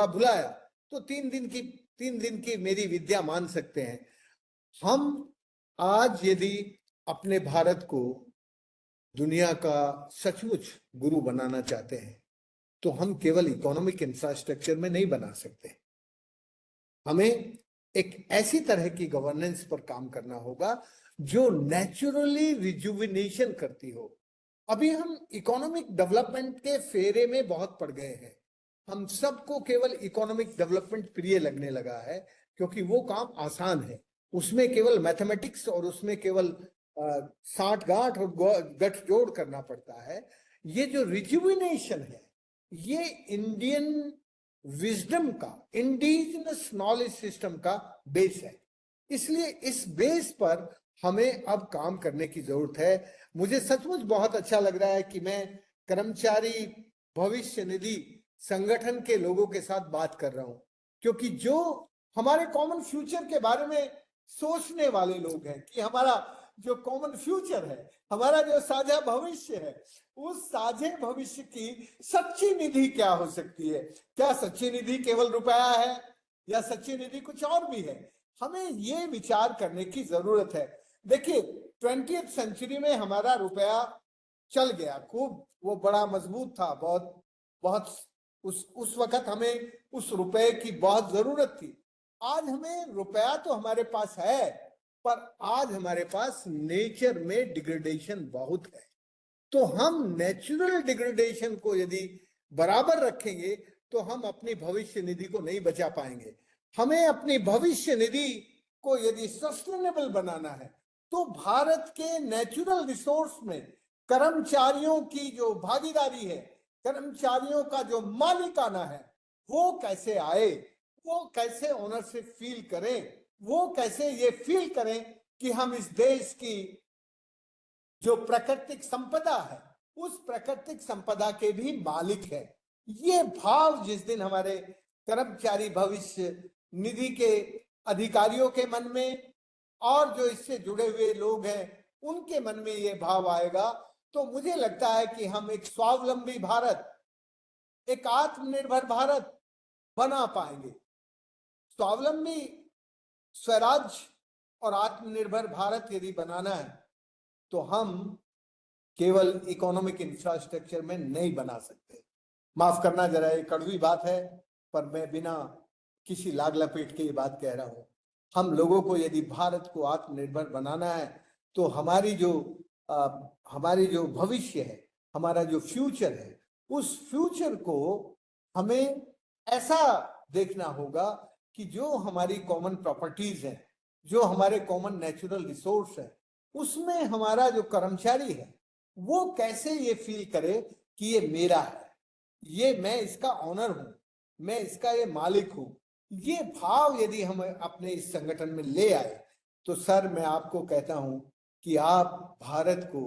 भुलाया, तो 3 दिन की मेरी विद्या मान सकते हैं। हम आज यदि अपने भारत को दुनिया का सचमुच गुरु बनाना चाहते हैं, तो हम केवल इकोनॉमिक इंफ्रास्ट्रक्चर में नहीं बना सकते। हमें एक ऐसी तरह की गवर्नेंस पर काम करना होगा जो नेचुरली रिजुविनेशन करती हो। अभी हम इकोनॉमिक डेवलपमेंट के फेरे में बहुत पड़ गए हैं। हम सबको केवल इकोनॉमिक डेवलपमेंट प्रिय लगने लगा है, क्योंकि वो काम आसान है, उसमें केवल मैथमेटिक्स और उसमें केवल साठ गांठ और गठजोड़ करना पड़ता है। ये जो रिजुविनेशन है, ये इंडियन विजडम का, इंडिजिनस नॉलेज सिस्टम का बेस है। इसलिए इस बेस पर हमें अब काम करने की जरूरत है। मुझे सचमुच बहुत अच्छा लग रहा है कि मैं कर्मचारी भविष्य निधि संगठन के लोगों के साथ बात कर रहा हूं, क्योंकि जो हमारे कॉमन फ्यूचर के बारे में सोचने वाले लोग हैं कि हमारा जो कॉमन फ्यूचर है, हमारा जो साझा भविष्य है, उस साझे भविष्य की सच्ची निधि क्या हो सकती है? क्या सच्ची निधि केवल रुपया है या सच्ची निधि कुछ और भी है? हमें ये विचार करने की जरूरत है। देखिए, 20th सेंचुरी में हमारा रुपया चल गया खूब, वो बड़ा मजबूत था, बहुत उस वक्त हमें उस रुपए की बहुत जरूरत थी। आज हमें रुपया तो हमारे पास है, पर आज हमारे पास नेचर में डिग्रेडेशन बहुत है। तो हम नेचुरल डिग्रेडेशन को यदि बराबर रखेंगे, तो हम अपनी भविष्य निधि को नहीं बचा पाएंगे। हमें अपनी भविष्य निधि को यदि सस्टेनेबल बनाना है, तो भारत के नेचुरल रिसोर्स में कर्मचारियों की जो भागीदारी है, कर्मचारियों का जो मालिकाना है, वो कैसे आए, वो कैसे ओनरशिप फील करें, वो कैसे ये फील करें कि हम इस देश की जो प्राकृतिक संपदा है, उस प्राकृतिक संपदा के भी मालिक है। ये भाव जिस दिन हमारे कर्मचारी भविष्य निधि के अधिकारियों के मन में और जो इससे जुड़े हुए लोग हैं उनके मन में ये भाव आएगा, तो मुझे लगता है कि हम एक स्वावलंबी भारत, एक आत्मनिर्भर भारत बना पाएंगे। स्वावलंबी, स्वराज्य और आत्मनिर्भर भारत यदि बनाना है, तो हम केवल इकोनॉमिक इंफ्रास्ट्रक्चर में नहीं बना सकते। माफ करना, जरा ये कड़वी बात है, पर मैं बिना किसी लाग लपेट के ये बात कह रहा हूं। हम लोगों को यदि भारत को आत्मनिर्भर बनाना है, तो हमारी जो भविष्य है, हमारा जो फ्यूचर है, उस फ्यूचर को हमें ऐसा देखना होगा कि जो हमारी कॉमन प्रॉपर्टीज है, जो हमारे कॉमन नेचुरल रिसोर्स है, उसमें हमारा जो कर्मचारी है वो कैसे ये फील करे कि ये मेरा है, ये मैं इसका ऑनर हूं, मैं इसका ये मालिक हूं। ये भाव यदि हम अपने इस संगठन में ले आए, तो सर मैं आपको कहता हूं कि आप भारत को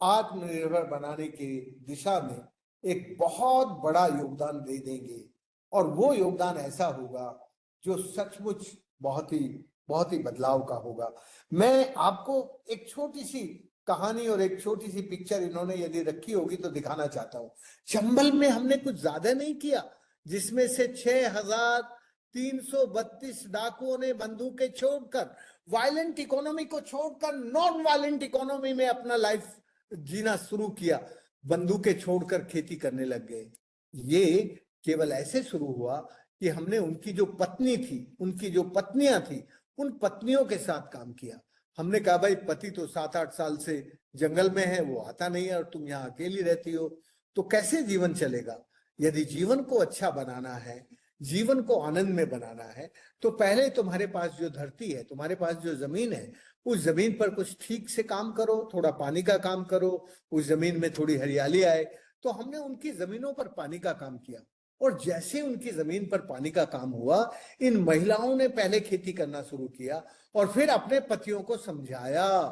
आत्मनिर्भर बनाने की दिशा में एक बहुत बड़ा योगदान दे देंगे। और वो योगदान ऐसा होगा जो सचमुच बहुत ही बदलाव का होगा। मैं आपको एक छोटी सी कहानी और एक छोटी सी पिक्चर इन्होंने यदि रखी होगी तो दिखाना चाहता हूँ। चंबल में हमने कुछ ज्यादा नहीं किया, जिसमें से 6,332 डाकुओं ने बंदूकें छोड़कर, वायलेंट इकोनॉमी को छोड़कर नॉन वायलेंट इकोनॉमी में अपना लाइफ जीना शुरू किया, बंदूकें छोड़कर खेती करने लग गए। ये केवल ऐसे शुरू हुआ कि हमने उनकी जो पत्नी थी, उनकी जो पत्नियां थी, उन पत्नियों के साथ काम किया। हमने कहा भाई पति तो 7-8 साल से जंगल में है, वो आता नहीं है और तुम यहाँ अकेली रहती हो, तो कैसे जीवन चलेगा? यदि जीवन को अच्छा बनाना है, जीवन को आनंद में बनाना है, तो पहले तुम्हारे पास जो धरती है, तुम्हारे पास जो जमीन है, उस जमीन पर कुछ ठीक से काम करो, थोड़ा पानी का काम करो, उस जमीन में थोड़ी हरियाली आए। तो हमने उनकी जमीनों पर पानी का काम किया, और जैसे उनकी जमीन पर पानी का काम हुआ, इन महिलाओं ने पहले खेती करना शुरू किया और फिर अपने पतियों को समझाया,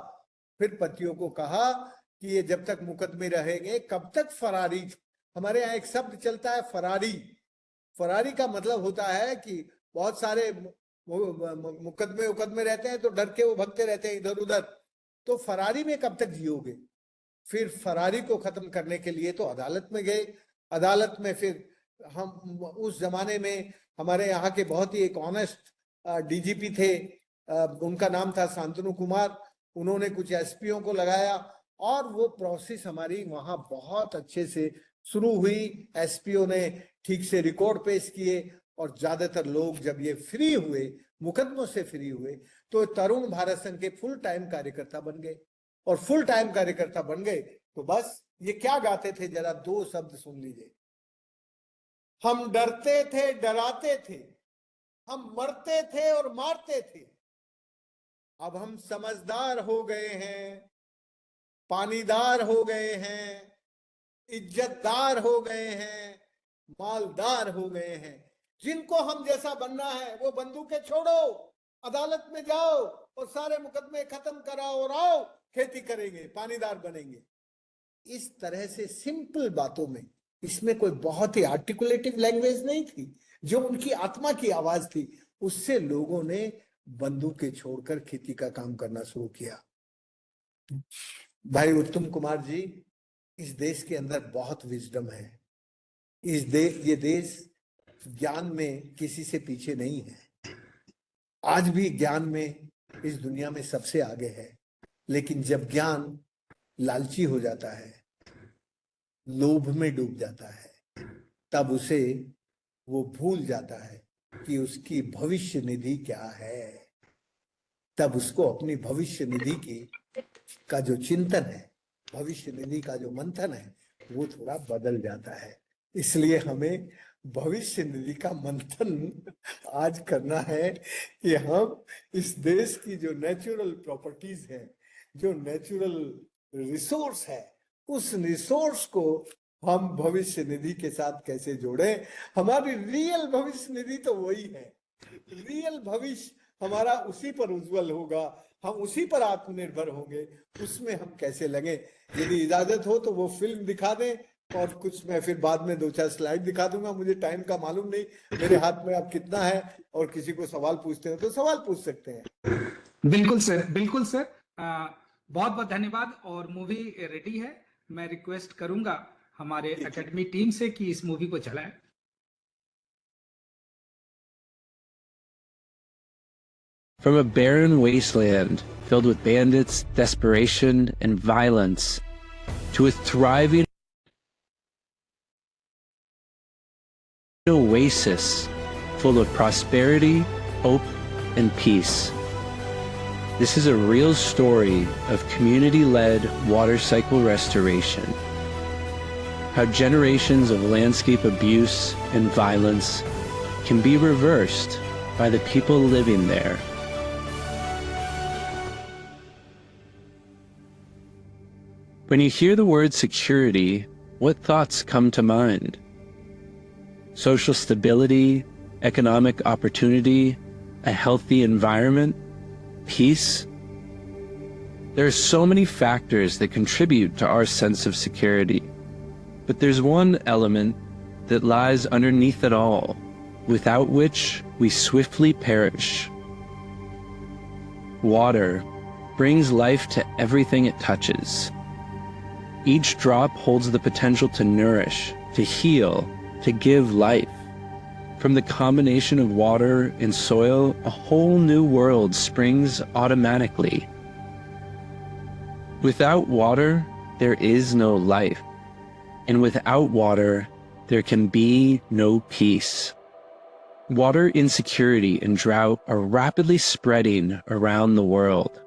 फिर पतियों को कहा कि ये जब तक मुकदमे रहेंगे कब तक फरारी। हमारे यहाँ एक शब्द चलता है फरारी। फरारी का मतलब होता है कि बहुत सारे मुकदमे रहते हैं तो डर के वो भगते रहते हैं इधर उधर, तो फरारी में कब तक जियोगे? फिर फरारी को खत्म करने के लिए तो अदालत में गए। अदालत में फिर हम, उस जमाने में हमारे यहाँ के बहुत ही एक ऑनेस्ट डीजीपी थे, उनका नाम था शांतनु कुमार। उन्होंने कुछ एसपीओ को लगाया और वो प्रोसेस हमारी वहां बहुत अच्छे से शुरू हुई। एसपीओ ने ठीक से रिकॉर्ड पेश किए और ज्यादातर लोग जब ये फ्री हुए, मुकदमों से फ्री हुए, तो तरुण भारत संघ के फुल टाइम कार्यकर्ता बन गए। और फुल टाइम कार्यकर्ता बन गए तो बस ये क्या गाते थे, जरा 2 शब्द सुन लीजिए। हम डरते थे, डराते थे, हम मरते थे और मारते थे, अब हम समझदार हो गए हैं, पानीदार हो गए हैं, इज्जतदार हो गए हैं, मालदार हो गए हैं। जिनको हम जैसा बनना है वो बंदूकें छोड़ो, अदालत में जाओ और सारे मुकदमे खत्म कराओ और आओ खेती करेंगे, पानीदार बनेंगे। इस तरह से सिंपल बातों में, इसमें कोई बहुत ही आर्टिकुलेटिव लैंग्वेज नहीं थी, जो उनकी आत्मा की आवाज थी, उससे लोगों ने बंदूकें छोड़कर खेती का काम करना शुरू किया। भाई उत्तम कुमार जी, इस देश के अंदर बहुत विजडम है। ये देश ज्ञान में किसी से पीछे नहीं है। आज भी ज्ञान में इस दुनिया में सबसे आगे है, लेकिन जब ज्ञान लालची हो जाता है, लोभ में डूब जाता है, तब उसे वो भूल जाता है कि उसकी भविष्य निधि क्या है। तब उसको अपनी भविष्य निधि का जो चिंतन है, भविष्य निधि का जो मंथन है, वो थोड़ा बदल जाता है। इसलिए हमें भविष्य निधि का मंथन आज करना है कि हम इस देश की जो नेचुरल प्रॉपर्टीज है, जो नेचुरल रिसोर्स है, उस रिसोर्स को हम भविष्य निधि के साथ कैसे जोड़ें। हमारी रियल भविष्य निधि तो वही है। रियल भविष्य हमारा उसी पर उज्जवल होगा, हम उसी पर आत्मनिर्भर होंगे, उसमें हम कैसे लगे। यदि इजाजत हो तो वो फिल्म दिखा दें और कुछ मैं फिर बाद में 2-4 स्लाइड दिखा दूंगा। मुझे टाइम का मालूम नहीं, मेरे हाथ में अब कितना है, और किसी को सवाल पूछते हैं तो सवाल पूछ सकते हैं। बिल्कुल सर, बिल्कुल सर। बहुत बहुत धन्यवाद। और मूवी रेडी है। मैं रिक्वेस्ट करूंगा हमारे एकेडमी टीम से कि इस मूवी को चलाएं। From a barren wasteland filled with bandits, desperation, and violence, to a thriving oasis full of prosperity, hope, and peace. This is a real story of community-led water cycle restoration. How generations of landscape abuse and violence can be reversed by the people living there. When you hear the word security, what thoughts come to mind? Social stability, economic opportunity, a healthy environment, peace? There are so many factors that contribute to our sense of security. But there's one element that lies underneath it all, without which we swiftly perish. Water, brings life to everything it touches. Each drop holds the potential to nourish, to heal, to give life. From the combination of water and soil, a whole new world springs automatically. Without water, there is no life. And without water, there can be no peace. Water insecurity and drought are rapidly spreading around the world.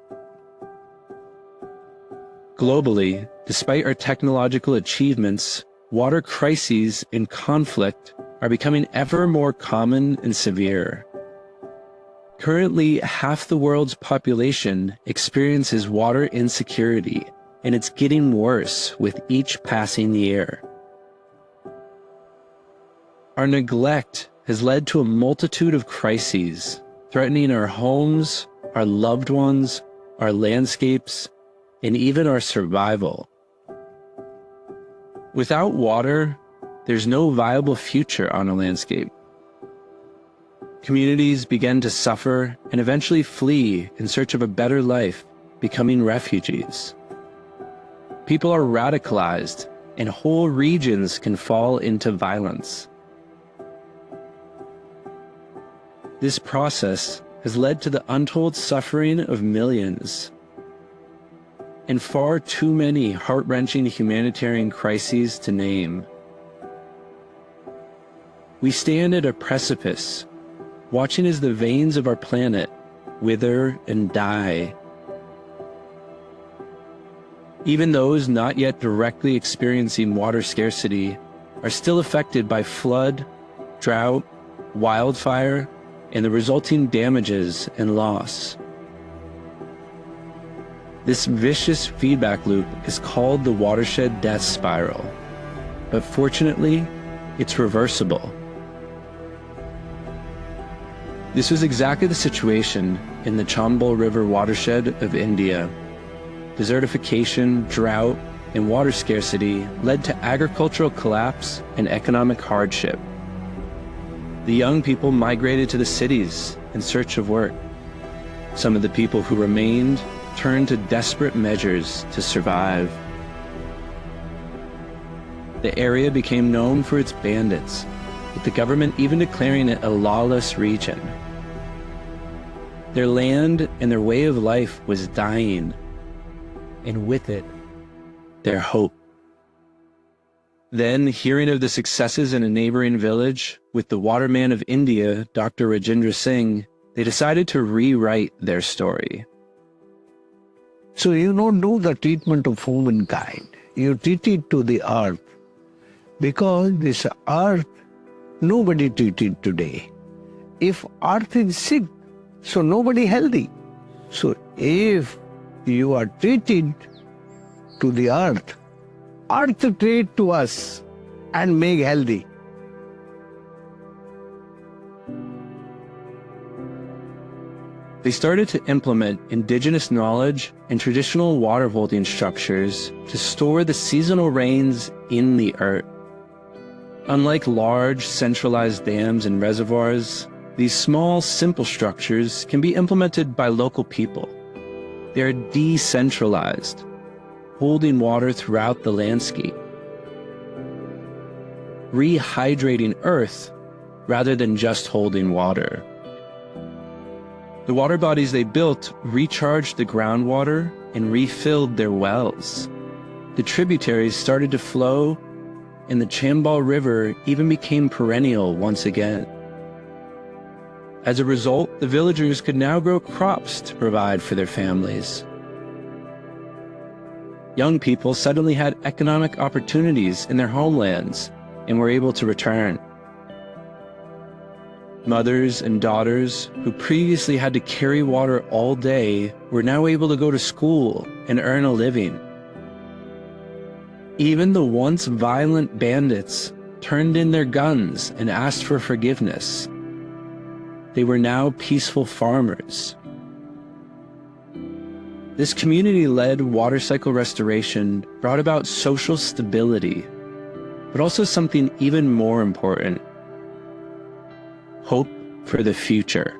Globally, despite our technological achievements, water crises and conflict are becoming ever more common and severe. Currently, half the world's population experiences water insecurity, and it's getting worse with each passing year. Our neglect has led to a multitude of crises, threatening our homes, our loved ones, our landscapes, and even our survival. Without water, there's no viable future on a landscape. Communities begin to suffer and eventually flee in search of a better life, becoming refugees. People are radicalized, and whole regions can fall into violence. This process has led to the untold suffering of millions, and far too many heart-wrenching humanitarian crises to name. We stand at a precipice, watching as the veins of our planet wither and die. Even those not yet directly experiencing water scarcity are still affected by flood, drought, wildfire, and the resulting damages and loss. This vicious feedback loop is called the watershed death spiral, but fortunately, it's reversible. This was exactly the situation in the Chambal River watershed of India. Desertification, drought, and water scarcity led to agricultural collapse and economic hardship. The young people migrated to the cities in search of work. Some of the people who remained turned to desperate measures to survive. The area became known for its bandits, with the government even declaring it a lawless region. Their land and their way of life was dying, and with it, their hope. Then, hearing of the successes in a neighboring village with the waterman of India, Dr. Rajendra Singh, they decided to rewrite their story. So you don't do the treatment of humankind. You treat it to the earth. Because this earth, nobody treated today. If earth is sick, so nobody healthy. So if you are treated to the earth treat to us and make healthy. They started to implement indigenous knowledge and traditional water holding structures to store the seasonal rains in the earth. Unlike large, centralized dams and reservoirs, these small, simple structures can be implemented by local people. They are decentralized, holding water throughout the landscape, rehydrating earth rather than just holding water. The water bodies they built recharged the groundwater and refilled their wells. The tributaries started to flow, and the Chambal River even became perennial once again. As a result, the villagers could now grow crops to provide for their families. Young people suddenly had economic opportunities in their homelands and were able to return. Mothers and daughters who previously had to carry water all day were now able to go to school and earn a living. Even the once violent bandits turned in their guns and asked for forgiveness. They were now peaceful farmers. This community-led water cycle restoration brought about social stability, but also something even more important: hope for the future.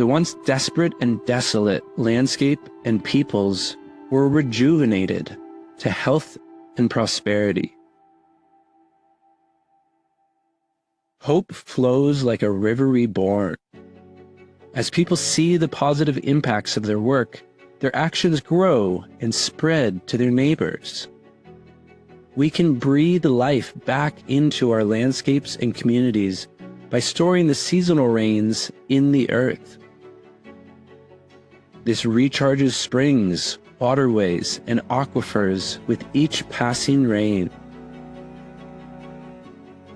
the once desperate and desolate landscape and peoples were rejuvenated to health and prosperity. Hope flows like a river reborn. As people see the positive impacts of their work, their actions grow and spread to their neighbors. We can breathe life back into our landscapes and communities by storing the seasonal rains in the earth. This recharges springs, waterways, and aquifers with each passing rain.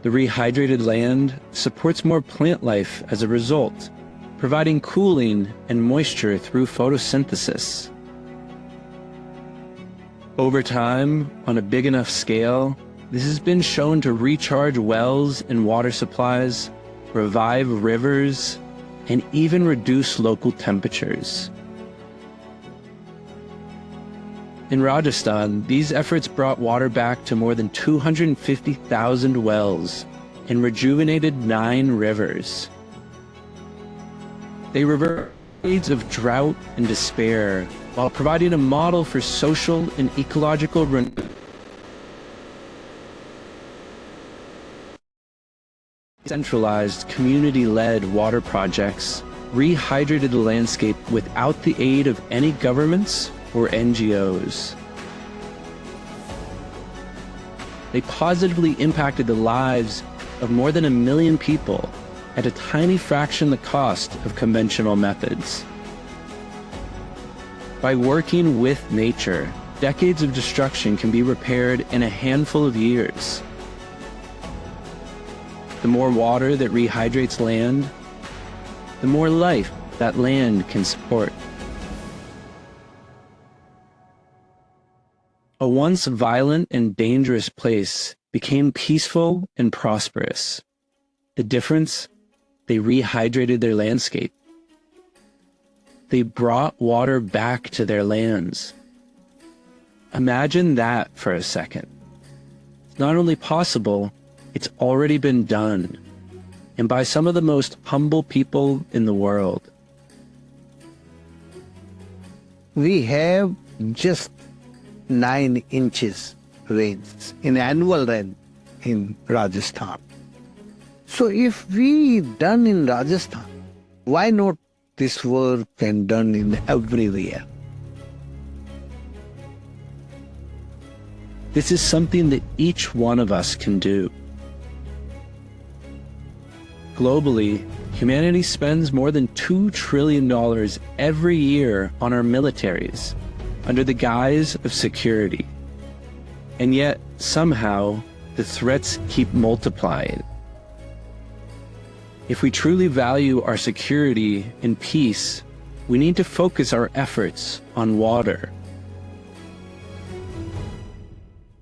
The rehydrated land supports more plant life as a result, providing cooling and moisture through photosynthesis. Over time, on a big enough scale, this has been shown to recharge wells and water supplies, revive rivers, and even reduce local temperatures. In Rajasthan, these efforts brought water back to more than 250,000 wells and rejuvenated 9 rivers. They reversed decades of drought and despair while providing a model for social and ecological renewal. Centralized, community-led water projects rehydrated the landscape without the aid of any governments or NGOs. They positively impacted the lives of more than 1 million people at a tiny fraction the cost of conventional methods. By working with nature, decades of destruction can be repaired in a handful of years. The more water that rehydrates land, the more life that land can support. A once violent and dangerous place became peaceful and prosperous. The difference? They rehydrated their landscape. They brought water back to their lands. Imagine that for a second. It's not only possible, it's already been done, and by some of the most humble people in the world. We have just 9 inches rains in annual rain in Rajasthan. So if we done in Rajasthan, why not this work and done in everywhere? This is something that each one of us can do. Globally, humanity spends more than $2 trillion every year on our militaries under the guise of security. And yet, somehow, the threats keep multiplying. If we truly value our security and peace, we need to focus our efforts on water.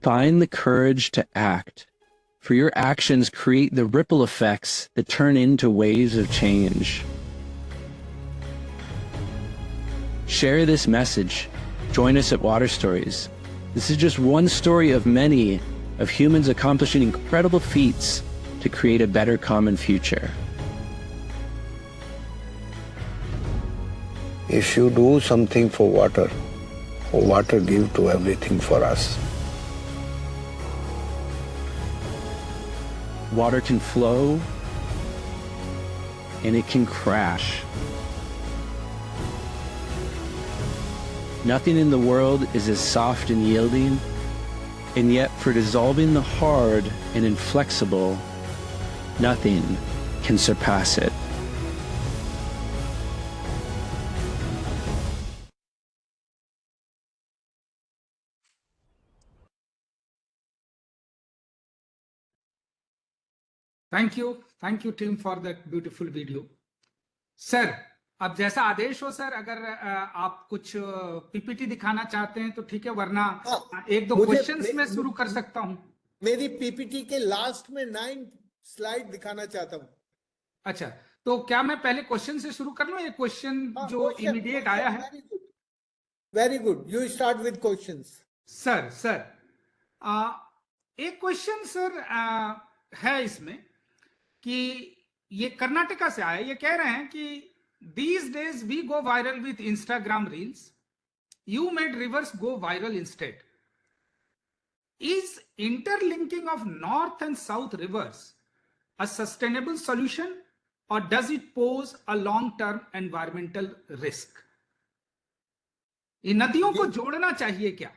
Find the courage to act, for your actions create the ripple effects that turn into waves of change. Share this message. Join us at Water Stories. This is just one story of many of humans accomplishing incredible feats to create a better common future. If you do something for water give to everything for us. Water can flow and it can crash. Nothing in the world is as soft and yielding, and yet for dissolving the hard and inflexible, nothing can surpass it. Thank you team for that beautiful video. Sir, अब जैसा आदेश हो sir, अगर आप कुछ PPT दिखाना चाहते हैं तो ठीक है, वरना एक दो क्वेश्चंस में शुरू कर सकता हूं. मेरी पीपीटी के लास्ट में 9 स्लाइड दिखाना चाहता हूँ. अच्छा, तो क्या मैं पहले क्वेश्चन से शुरू कर लूं? ये क्वेश्चन जो इमीडिएट आया है. Very good, you start with questions. Sir एक क्वेश्चन सर है इसमें कि ये कर्नाटका से आया. ये कह रहे हैं कि these days we go viral with Instagram reels. You made rivers go viral instead. Is interlinking of north and south rivers a sustainable solution, or does it pose a long-term environmental risk? इन नदियों को जोड़ना चाहिए क्या?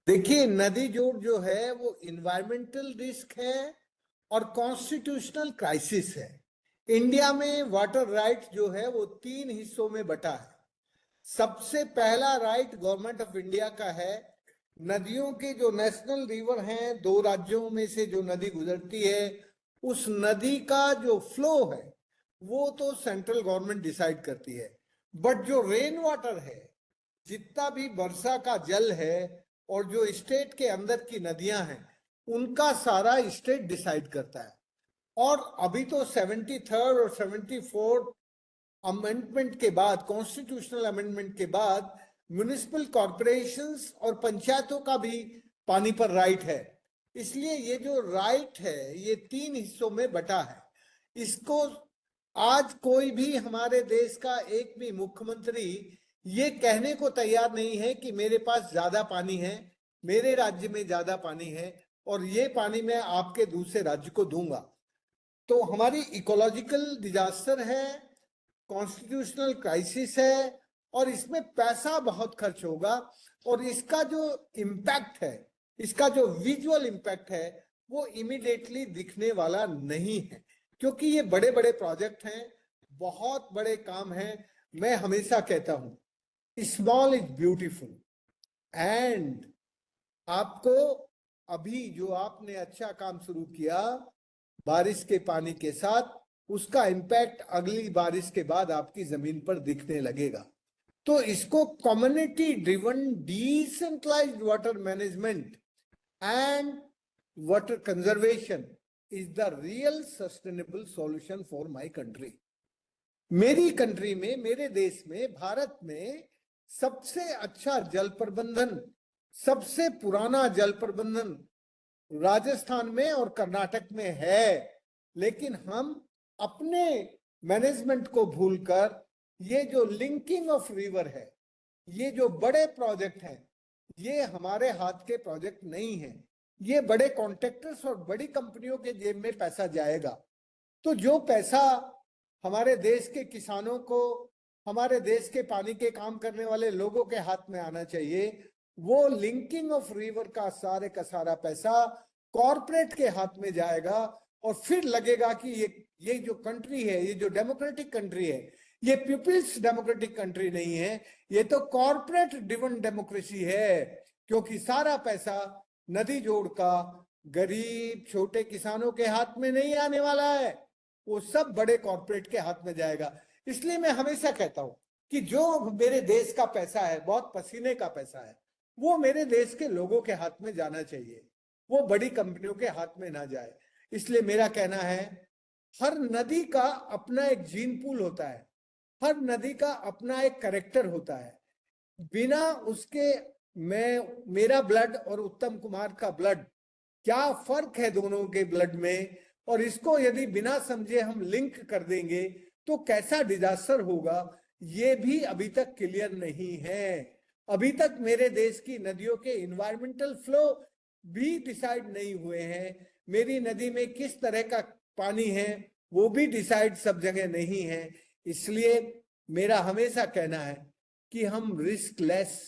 देखिए, नदी जोड़ जो है वो इन्वायरमेंटल रिस्क है और कॉन्स्टिट्यूशनल क्राइसिस है। इंडिया में वाटर राइट जो है वो 3 हिस्सों में बटा है। सबसे पहला राइट गवर्नमेंट ऑफ इंडिया का है, नदियों के जो नेशनल रिवर हैं, 2 राज्यों में से जो नदी गुजरती है, उस नदी का जो फ्लो है वो तो सेंट्रल गवर्नमेंट डिसाइड करती है। बट जो रेन वाटर है, जितना भी वर्षा का जल है और जो स्टेट के अंदर की नदियां हैं, उनका सारा स्टेट डिसाइड करता है। और अभी तो 73rd और 74th अमेंडमेंट के बाद, कॉन्स्टिट्यूशनल अमेंडमेंट के बाद, म्युनिसिपल कॉर्पोरेशंस और पंचायतों का भी पानी पर राइट है। इसलिए ये जो राइट है ये 3 हिस्सों में बटा है। इसको आज कोई भी हमारे देश का एक भी मुख्यमंत्री ये कहने को तैयार नहीं है कि मेरे पास ज्यादा पानी है, मेरे राज्य में ज्यादा पानी है और ये पानी मैं आपके दूसरे राज्य को दूंगा। तो हमारी इकोलॉजिकल डिजास्टर है, कॉन्स्टिट्यूशनल क्राइसिस है और इसमें पैसा बहुत खर्च होगा और इसका जो इम्पैक्ट है, इसका जो विजुअल इम्पैक्ट है वो इमीडिएटली दिखने वाला नहीं है, क्योंकि ये बड़े बड़े प्रोजेक्ट हैं, बहुत बड़े काम हैं। मैं हमेशा कहता हूं स्मॉल इज ब्यूटीफुल। एंड आपको अभी जो आपने अच्छा काम शुरू किया बारिश के पानी के साथ, उसका इम्पैक्ट अगली बारिश के बाद आपकी जमीन पर दिखने लगेगा। तो इसको community driven decentralised water management and water conservation is the real sustainable solution for my country. मेरी कंट्री में, मेरे देश में, भारत में सबसे अच्छा जल प्रबंधन, सबसे पुराना जल प्रबंधन राजस्थान में और कर्नाटक में है। लेकिन हम अपने मैनेजमेंट को भूलकर ये जो लिंकिंग ऑफ रिवर है, ये जो बड़े प्रोजेक्ट हैं, ये हमारे हाथ के प्रोजेक्ट नहीं है। ये बड़े कॉन्ट्रैक्टर्स और बड़ी कंपनियों के जेब में पैसा जाएगा। तो जो पैसा हमारे देश के किसानों को, हमारे देश के पानी के काम करने वाले लोगों के हाथ में आना चाहिए, वो लिंकिंग ऑफ रिवर का सारा पैसा कॉर्पोरेट के हाथ में जाएगा और फिर लगेगा कि ये जो कंट्री है, ये जो डेमोक्रेटिक कंट्री है, ये पीपल्स डेमोक्रेटिक कंट्री नहीं है, ये तो कॉर्पोरेट ड्रिवन डेमोक्रेसी है। क्योंकि सारा पैसा नदी जोड़ का गरीब छोटे किसानों के हाथ में नहीं आने वाला है, वो सब बड़े कॉर्पोरेट के हाथ में जाएगा। इसलिए मैं हमेशा कहता हूं कि जो मेरे देश का पैसा है, बहुत पसीने का पैसा है, वो मेरे देश के लोगों के हाथ में जाना चाहिए, वो बड़ी कंपनियों के हाथ में ना जाए। इसलिए मेरा कहना है, हर नदी का अपना एक जीन पूल होता है, हर नदी का अपना एक कैरेक्टर होता है। बिना उसके मेरा ब्लड और उत्तम कुमार का ब्लड, क्या फर्क है दोनों के ब्लड में, और इसको यदि बिना समझे हम लिंक कर देंगे तो कैसा डिजास्टर होगा, ये भी अभी तक क्लियर नहीं है। अभी तक मेरे देश की नदियों के इन्वायरमेंटल फ्लो भी डिसाइड नहीं हुए हैं। मेरी नदी में किस तरह का पानी है वो भी डिसाइड सब जगह नहीं है। इसलिए मेरा हमेशा कहना है कि हम risk less,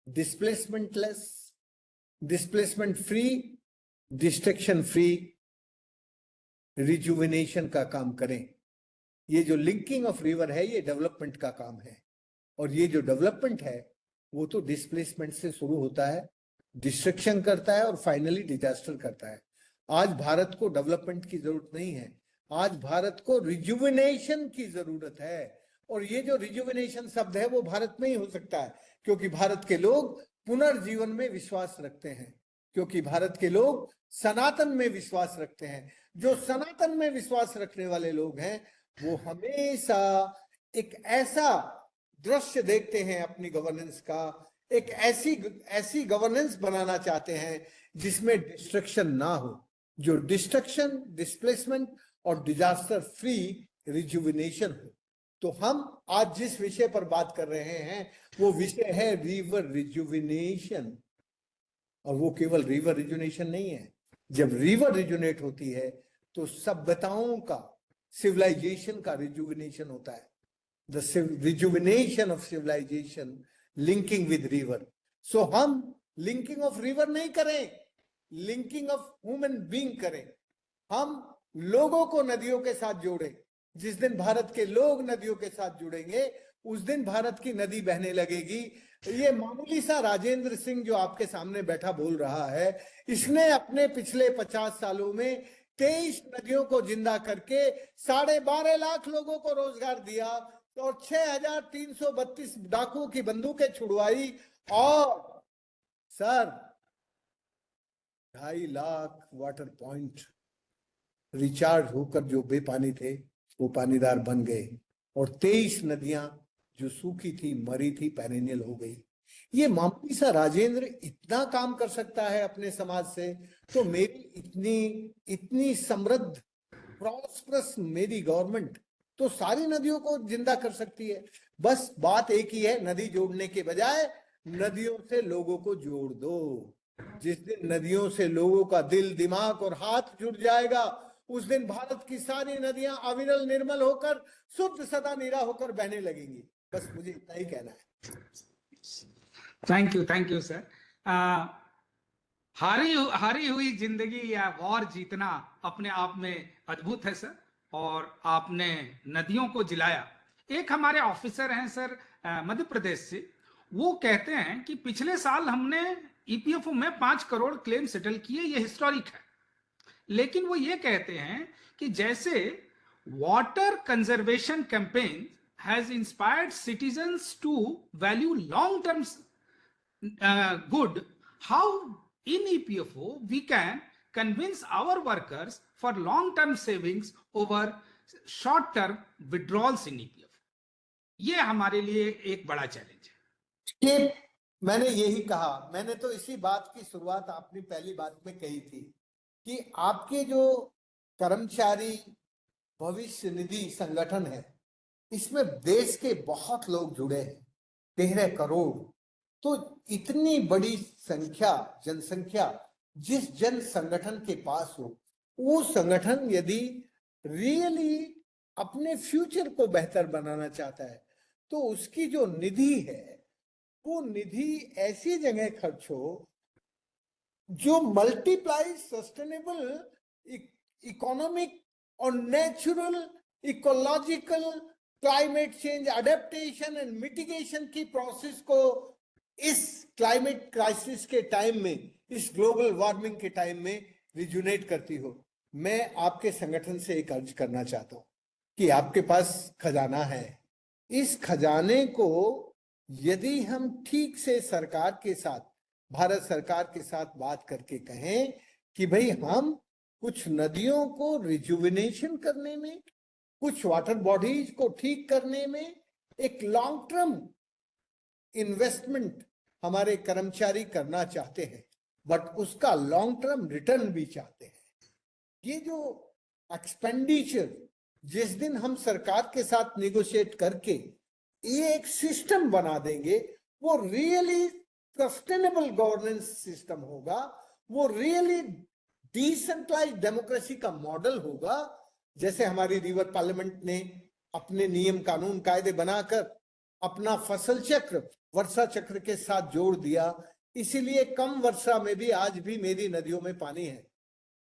displacement less, displacement free, destruction free rejuvenation का काम करें। ये जो लिंकिंग ऑफ रिवर है ये डेवलपमेंट का काम है, और ये जो डेवलपमेंट है वो तो डिस्प्लेसमेंट से शुरू होता है, डिस्ट्रक्शन करता है और फाइनली डिजास्टर करता है। आज भारत को डेवलपमेंट की जरूरत नहीं है, आज भारत को रिजुविनेशन की जरूरत है। और ये जो रिजुविनेशन शब्द है वो भारत में ही हो सकता है, क्योंकि भारत के लोग पुनर्जीवन में विश्वास रखते हैं, क्योंकि भारत के लोग सनातन में विश्वास रखते हैं। जो सनातन में विश्वास रखने वाले लोग हैं वो हमेशा एक ऐसा दृश्य देखते हैं अपनी गवर्नेंस का, एक ऐसी गवर्नेंस बनाना चाहते हैं जिसमें डिस्ट्रक्शन ना हो, जो डिस्ट्रक्शन, डिस्प्लेसमेंट और डिजास्टर फ्री रिजुविनेशन हो। तो हम आज जिस विषय पर बात कर रहे हैं वो विषय है रिवर रिजुविनेशन, और वो केवल रिवर रिजुविनेशन नहीं है। जब रिवर रिजुनेट होती है तो सभ्यताओं का, सिविलाइजेशन का रिजुविनेशन होता है। The rejuvenation of civilization linking with river. So हम लिंकिंग ऑफ रिवर नहीं करें, लिंकिंग ऑफ ह्यूमन बीइंग करें। हम लोगों को नदियों के साथ जोड़ें। जिस दिन भारत के लोग नदियों के साथ जुड़ेंगे उस दिन भारत की नदी बहने लगेगी। ये मामूली सा राजेंद्र सिंह जो आपके सामने बैठा बोल रहा है, इसने अपने पिछले 50 सालों में 23 नदियों को जिंदा करके 12.5 लाख लोगों को रोजगार दिया और 6,332 डाकुओं की बंदूकें छुड़वाई, और sir 2.5 lakh water point recharge होकर जो बेपानी थे वो पानीदार बन गए, और 23 नदियां जो सूखी थी, मरी थी, पेरेनियल हो गई। ये मामूली सा राजेंद्र इतना काम कर सकता है अपने समाज से, तो मेरी इतनी समृद्ध प्रॉस्परस मेरी गवर्नमेंट तो सारी नदियों को जिंदा कर सकती है। बस बात एक ही है, नदी जोड़ने के बजाय नदियों से लोगों को जोड़ दो। जिस दिन नदियों से लोगों का दिल, दिमाग और हाथ जुड़ जाएगा उस दिन भारत की सारी नदियां अविरल निर्मल होकर शुद्ध सदा नीरा होकर बहने लगेंगी। बस मुझे इतना ही कहना है। Thank you sir. हारी हुई जिंदगी या वॉर जीतना अपने आप में अद्भुत है सर, और आपने नदियों को जिलाया। एक हमारे ऑफिसर हैं सर मध्य प्रदेश से, वो कहते हैं कि पिछले साल हमने ईपीएफओ में 5 करोड़ क्लेम सेटल किए, ये हिस्टोरिक है। लेकिन वो ये कहते हैं कि जैसे water conservation campaign has inspired citizens to value long term good, how in EPFO we can convince our workers for long-term savings over short-term withdrawals in EPFO? ये हमारे लिए एक बड़ा चैलेंज है। कि मैंने यही कहा, मैंने तो इसी बात की शुरुआत अपनी पहली बात में कही थी कि आपके जो कर्मचारी भविष्य निधि संगठन है, इसमें देश के बहुत लोग जुड़े हैं, 13 करोड़। तो इतनी बड़ी संख्या, जनसंख्या जिस जन संगठन के पास हो, वो संगठन यदि रियली अपने फ्यूचर को बेहतर बनाना चाहता है तो उसकी जो निधि है वो निधि ऐसी जगह खर्च हो जो मल्टीप्लाई सस्टेनेबल इकोनॉमिक और natural ecological climate change adaptation and mitigation की प्रोसेस को इस क्लाइमेट क्राइसिस के टाइम में, इस ग्लोबल वार्मिंग के टाइम में रिजुनेट करती हो। मैं आपके संगठन से एक अर्ज करना चाहता हूं कि आपके पास खजाना है, इस खजाने को यदि हम ठीक से सरकार के साथ, भारत सरकार के साथ बात करके कहें कि भाई हम कुछ नदियों को रिजुविनेशन करने में, कुछ वाटर बॉडीज को ठीक करने में एक लॉन्ग टर्म इन्वेस्टमेंट हमारे कर्मचारी करना चाहते हैं, बट उसका लॉन्ग टर्म रिटर्न भी चाहते हैं। ये जो एक्सपेंडिचर जिस दिन हम सरकार के साथ निगोशिएट करके ये एक सिस्टम बना देंगे, वो रियली सस्टेनेबल गवर्नेंस सिस्टम होगा, वो रियली डिसेंट्रलाइज्ड डेमोक्रेसी का मॉडल होगा। जैसे हमारी रिवर पार्लियामेंट ने अपने नियम कानून कायदे बनाकर अपना फसल चक्र वर्षा चक्र के साथ जोड़ दिया, इसीलिए कम वर्षा में भी आज भी मेरी नदियों में पानी है।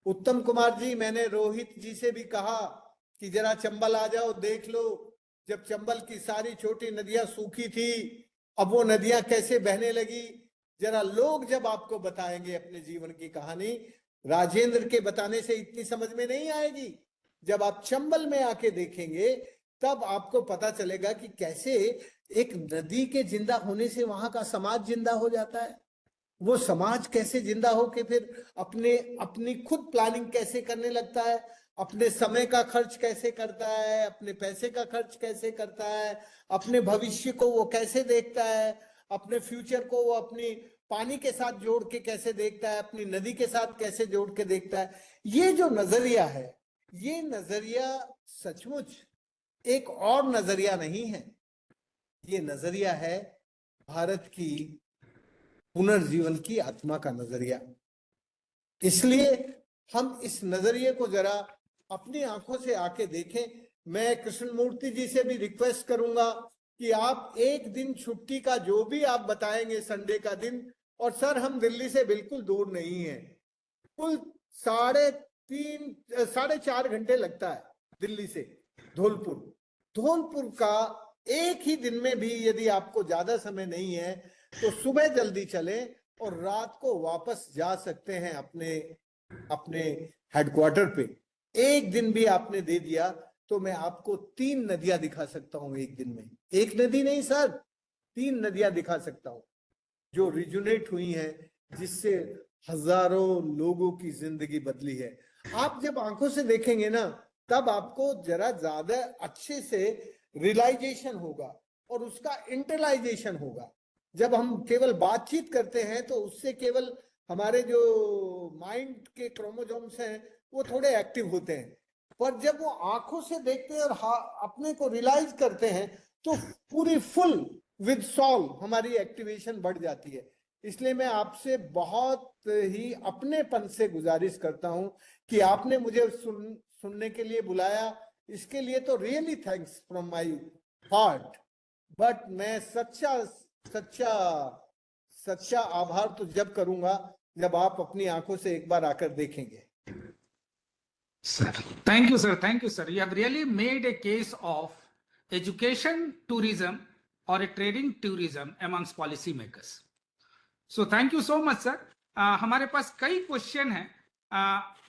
उत्तम कुमार जी, मैंने रोहित जी से भी कहा कि जरा चंबल आ जाओ, देख लो जब चंबल की सारी छोटी नदियां सूखी थी, अब वो नदियां कैसे बहने लगी। जरा लोग जब आपको बताएंगे अपने जीवन की कहानी, राजेंद्र के बताने से इतनी समझ में नहीं आएगी। जब आप चंबल में आके देखेंगे तब आपको पता चलेगा कि कैसे एक नदी के जिंदा होने से वहां का समाज जिंदा हो जाता है। वो समाज कैसे जिंदा होके फिर अपनी खुद प्लानिंग कैसे करने लगता है, अपने समय का खर्च कैसे करता है, अपने पैसे का खर्च कैसे करता है, अपने भविष्य को वो कैसे देखता है, अपने फ्यूचर को वो अपनी पानी के साथ जोड़ के कैसे देखता है, अपनी नदी के साथ कैसे जोड़ के देखता है। ये जो नजरिया है, ये नजरिया सचमुच एक और नजरिया नहीं है, ये नजरिया है भारत की पुनर्जीवन की आत्मा का नजरिया। इसलिए हम इस नजरिए को जरा अपनी आंखों से आके देखें। मैं कृष्णमूर्ति जी से भी रिक्वेस्ट करूंगा कि आप एक दिन छुट्टी का जो भी आप बताएंगे संडे का दिन, और सर हम दिल्ली से बिल्कुल दूर नहीं है, कुल 4.5 घंटे लगता है दिल्ली से धौलपुर। धौलपुर का एक ही दिन में भी यदि आपको ज्यादा समय नहीं है तो सुबह जल्दी चलें और रात को वापस जा सकते हैं अपने अपने हेडक्वार्टर पे। एक दिन भी आपने दे दिया तो मैं आपको 3 नदियां दिखा सकता हूं एक दिन में। एक नदी नहीं सर, 3 नदियां दिखा सकता हूं जो रिजुनेट हुई हैं, जिससे हजारों लोगों की जिंदगी बदली है। आप जब आंखों से देखेंगे ना तब आपको जरा ज्यादा अच्छे से रियलाइजेशन होगा और उसका इंटरलाइजेशन होगा। जब हम केवल बातचीत करते हैं तो उससे केवल हमारे जो माइंड के क्रोमोसोम्स हैं वो थोड़े एक्टिव होते हैं, पर जब वो आंखों से देखते हैं और अपने को रियलाइज करते हैं तो पूरी फुल विद सॉल हमारी एक्टिवेशन बढ़ जाती है। इसलिए मैं आपसे बहुत ही अपनेपन से गुजारिश करता हूं कि आपने मुझे सुनने के लिए बुलाया, इसके लिए तो really thanks from my heart. But मैं सच्चा आभार तो जब करूंगा जब आप अपनी आंखों से एक बार आकर देखेंगे। Sir, thank you, sir. Thank you, sir. You have really made a case of education tourism or a trading tourism amongst policy makers. So thank you so much, sir. हमारे पास कई क्वेश्चन हैं,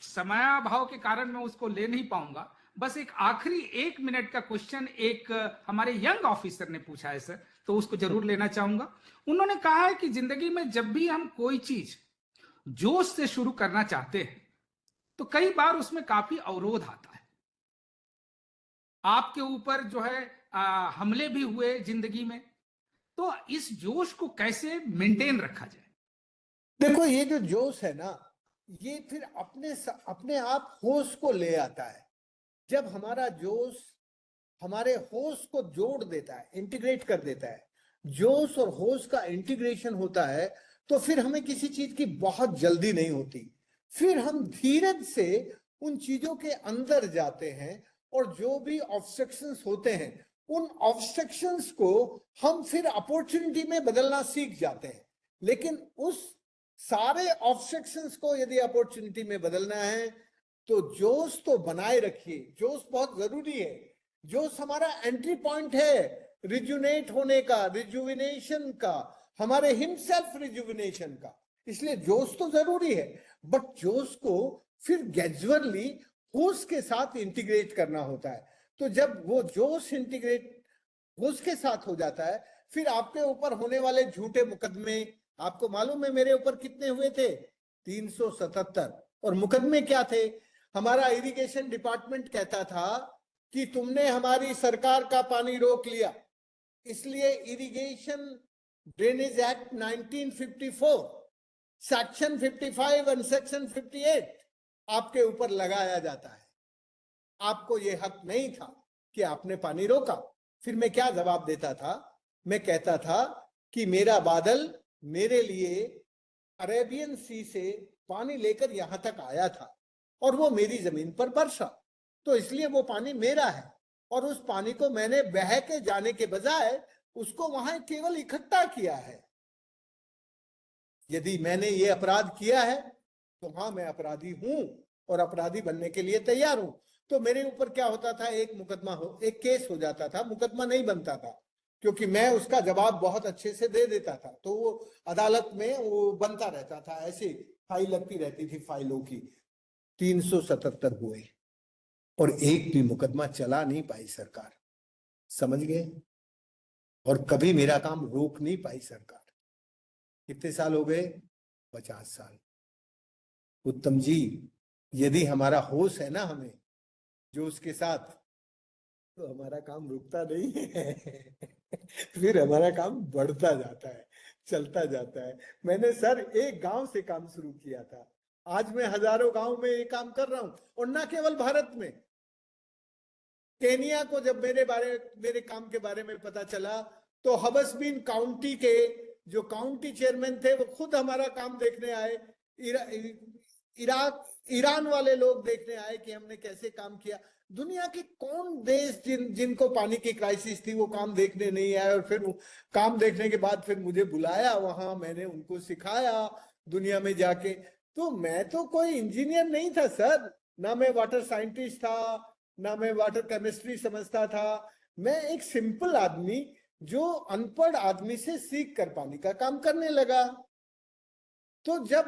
समयाभाव के कारण मैं उसको ले नहीं पाऊंगा। बस एक आखिरी 1 मिनट का क्वेश्चन एक हमारे यंग ऑफिसर ने पूछा है सर, तो उसको जरूर लेना चाहूंगा। उन्होंने कहा है कि जिंदगी में जब भी हम कोई चीज जोश से शुरू करना चाहते हैं तो कई बार उसमें काफी अवरोध आता है। आपके ऊपर जो है हमले भी हुए जिंदगी में, तो इस जोश को कैसे मेंटेन रखा जाए? देखो ये जो जोश है ना, ये फिर अपने आप होश को ले आता है। जब हमारा जोश हमारे होश को जोड़ देता है, इंटीग्रेट कर देता है, जोश और होश का इंटीग्रेशन होता है, तो फिर हमें किसी चीज की बहुत जल्दी नहीं होती। फिर हम धीरज से उन चीजों के अंदर जाते हैं और जो भी ऑब्स्ट्रक्शंस होते हैं उन ऑब्स्ट्रक्शंस को हम फिर अपॉर्चुनिटी में बदलना सीख जाते हैं। लेकिन उस सारे ऑब्स्ट्रक्शंस को यदि अपॉर्चुनिटी में बदलना है तो जोश तो बनाए रखिए, जोश बहुत जरूरी है। जोश हमारा एंट्री पॉइंट है रिजुनेट होने का, रिजुविनेशन का, हमारे हिमसेल्फ रिजुविनेशन का। इसलिए जोश तो जरूरी है, बट जोश को फिर ग्रेजुअली होश के साथ इंटीग्रेट करना होता है। तो जब वो जोश इंटीग्रेट होश के साथ हो जाता है, फिर आपके ऊपर होने वाले झूठे मुकदमे, आपको मालूम है मेरे ऊपर कितने हुए थे? 377। और मुकदमे क्या थे? हमारा इरिगेशन डिपार्टमेंट कहता था कि तुमने हमारी सरकार का पानी रोक लिया, इसलिए इरिगेशन ड्रेनेज एक्ट 1954 सेक्शन 55 और सेक्शन 58 आपके ऊपर लगाया जाता है। आपको ये हक नहीं था कि आपने पानी रोका। फिर मैं क्या जवाब देता था? मैं कहता था कि मेरा बादल मेरे लिए अरेबियन सी से पानी लेकर यहां तक आया था और वो मेरी जमीन पर बरसा, तो इसलिए वो पानी मेरा है। और उस पानी को मैंने बह के जाने के बजाय उसको वहां केवल इकट्ठा किया है। यदि मैंने ये अपराध किया है तो हाँ, मैं अपराधी हूं और अपराधी बनने के लिए तैयार हूं। तो मेरे ऊपर क्या होता था? एक केस हो जाता था, मुकदमा नहीं बनता था, क्योंकि मैं उसका जवाब बहुत अच्छे से दे देता था, तो वो अदालत में वो बनता रहता था, ऐसे फाइल लगती रहती थी फाइलों की। 377 हुए और एक भी मुकदमा चला नहीं पाई सरकार, समझ गए? और कभी मेरा काम रोक नहीं पाई सरकार। कितने साल हो गए? 50 साल। उत्तम जी, यदि हमारा होश है ना हमें जो उसके साथ, तो हमारा काम रुकता नहीं है फिर हमारा काम बढ़ता जाता है, चलता जाता है। मैंने सर एक गांव से काम शुरू किया था, आज मैं हजारों गांव में ये काम कर रहा हूं, और ना केवल भारत में, केनिया को जब मेरे काम के बारे में पता चला, तो हबसबीन काउंटी के जो काउंटी चेयरमैन थे वो खुद हमारा काम देखने आए। ईरान वाले लोग देखने आए कि हमने कैसे काम किया। दुनिया के कौन देश जिनको पानी की क्राइसिस थी वो काम देखने नहीं आए, और फिर काम देखने के बाद फिर मुझे बुलाया वहां, मैंने उनको सिखाया दुनिया में जाके। तो मैं तो कोई इंजीनियर नहीं था सर, ना मैं वाटर साइंटिस्ट था, ना मैं वाटर केमिस्ट्री समझता था। मैं एक सिंपल आदमी जो अनपढ़ आदमी से सीख कर पानी का काम करने लगा। तो जब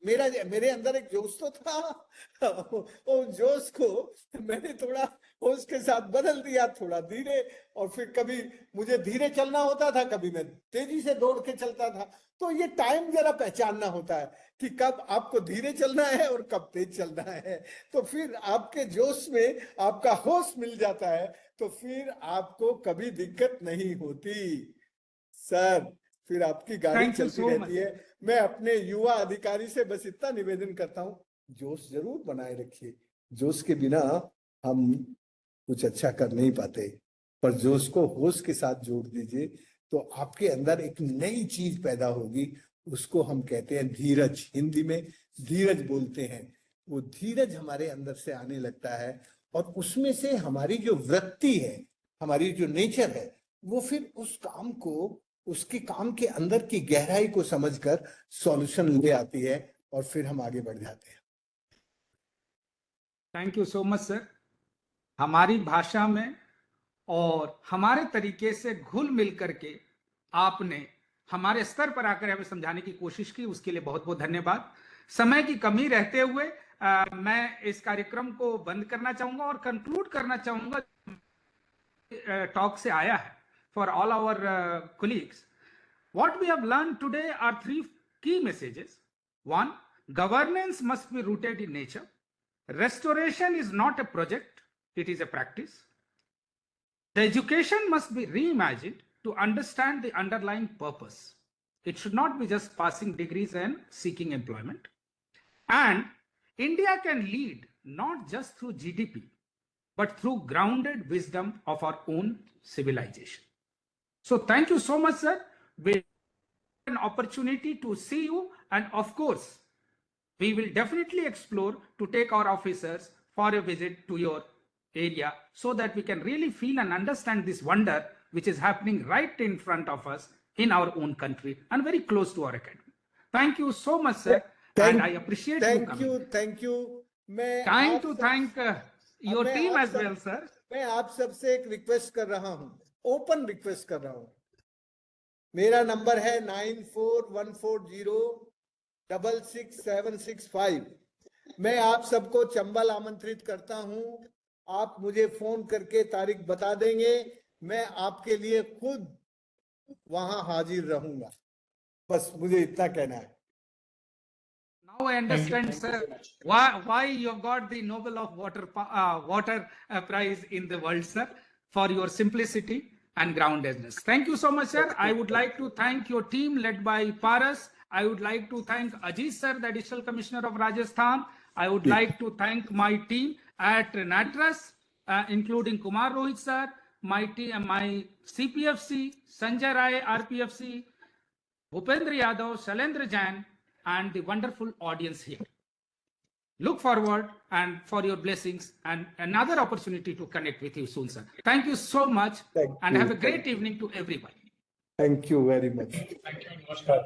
मेरे अंदर एक जोश तो था, वो जोश को मैंने थोड़ा उसके साथ बदल दिया, थोड़ा धीरे। और फिर कभी मुझे धीरे चलना होता था, कभी मैं तेजी से दौड़ के चलता था। तो ये टाइम जरा पहचानना होता है कि कब आपको धीरे चलना है और कब तेज चलना है। तो फिर आपके जोश में आपका होश मिल जाता है, तो फिर आपको कभी दिक्कत नहीं होती सर, फिर आपकी गाड़ी Thank you चलती so रहती है। मैं अपने युवा अधिकारी से बस इतना निवेदन करता हूँ, जोश जरूर बनाए रखिए। जोश के बिना हम कुछ अच्छा कर नहीं पाते, पर जोश को होश के साथ जोड़ दीजिए तो आपके अंदर एक नई चीज पैदा होगी। उसको हम कहते हैं धीरज, हिंदी में धीरज बोलते हैं। वो धीरज हमारे अंदर से आने लगता है, और उसमें से हमारी जो वृत्ति है, हमारी जो नेचर है, वो फिर उस काम को, उसके काम के अंदर की गहराई को समझकर सॉल्यूशन ले आती है, और फिर हम आगे बढ़ जाते हैं। Thank you so much sir. हमारी भाषा में और हमारे तरीके से घुल मिल करके आपने हमारे स्तर पर आकर हमें समझाने की कोशिश की, उसके लिए बहुत बहुत धन्यवाद। समय की कमी रहते हुए मैं इस कार्यक्रम को बंद करना चाहूंगा और कंक्लूड करना चाहूंगा टॉक से आया है for all our colleagues. What we have learned today are three key messages. One, governance must be rooted in nature. Restoration is not a project, it is a practice. The education must be reimagined to understand the underlying purpose. It should not be just passing degrees and seeking employment. And India can lead not just through GDP, but through grounded wisdom of our own civilization. So thank you so much, sir. We an opportunity to see you, and of course, we will definitely explore to take our officers for a visit to your area so that we can really feel and understand this wonder which is happening right in front of us in our own country and very close to our academy. Thank you so much, sir. And I appreciate you coming. Thank you. मैं Time आप to सब- thank your मैं team आप as सब- well, sir. मैं आप सबसे एक रिक्वेस्ट कर रहा हूँ, ओपन रिक्वेस्ट कर रहा हूँ। मेरा नंबर है 9414066765। मैं आप सबको चंबल आमंत्रित करता हूं। आप मुझे फोन करके तारीख बता देंगे, मैं आपके लिए खुद वहां हाजिर रहूंगा। बस मुझे इतना कहना है। Now I understand, sir, why you have got the Nobel of Water Prize in the world, sir, for your simplicity and groundedness. Thank you so much, sir. I would like to thank your team led by Paras. I would like to thank Ajit, sir, the Additional Commissioner of Rajasthan. I would like to thank my team at Natras, including Kumar Rohit, sir, my CPFC, Sanjay Rai, RPFC, Bhupendra Yadav, Shalendra Jain, and the wonderful audience here. Look forward and for your blessings and another opportunity to connect with you soon, sir. Thank you so much, Thank and you. have a great evening to everyone. Thank you very much. Thank you. Namaskar.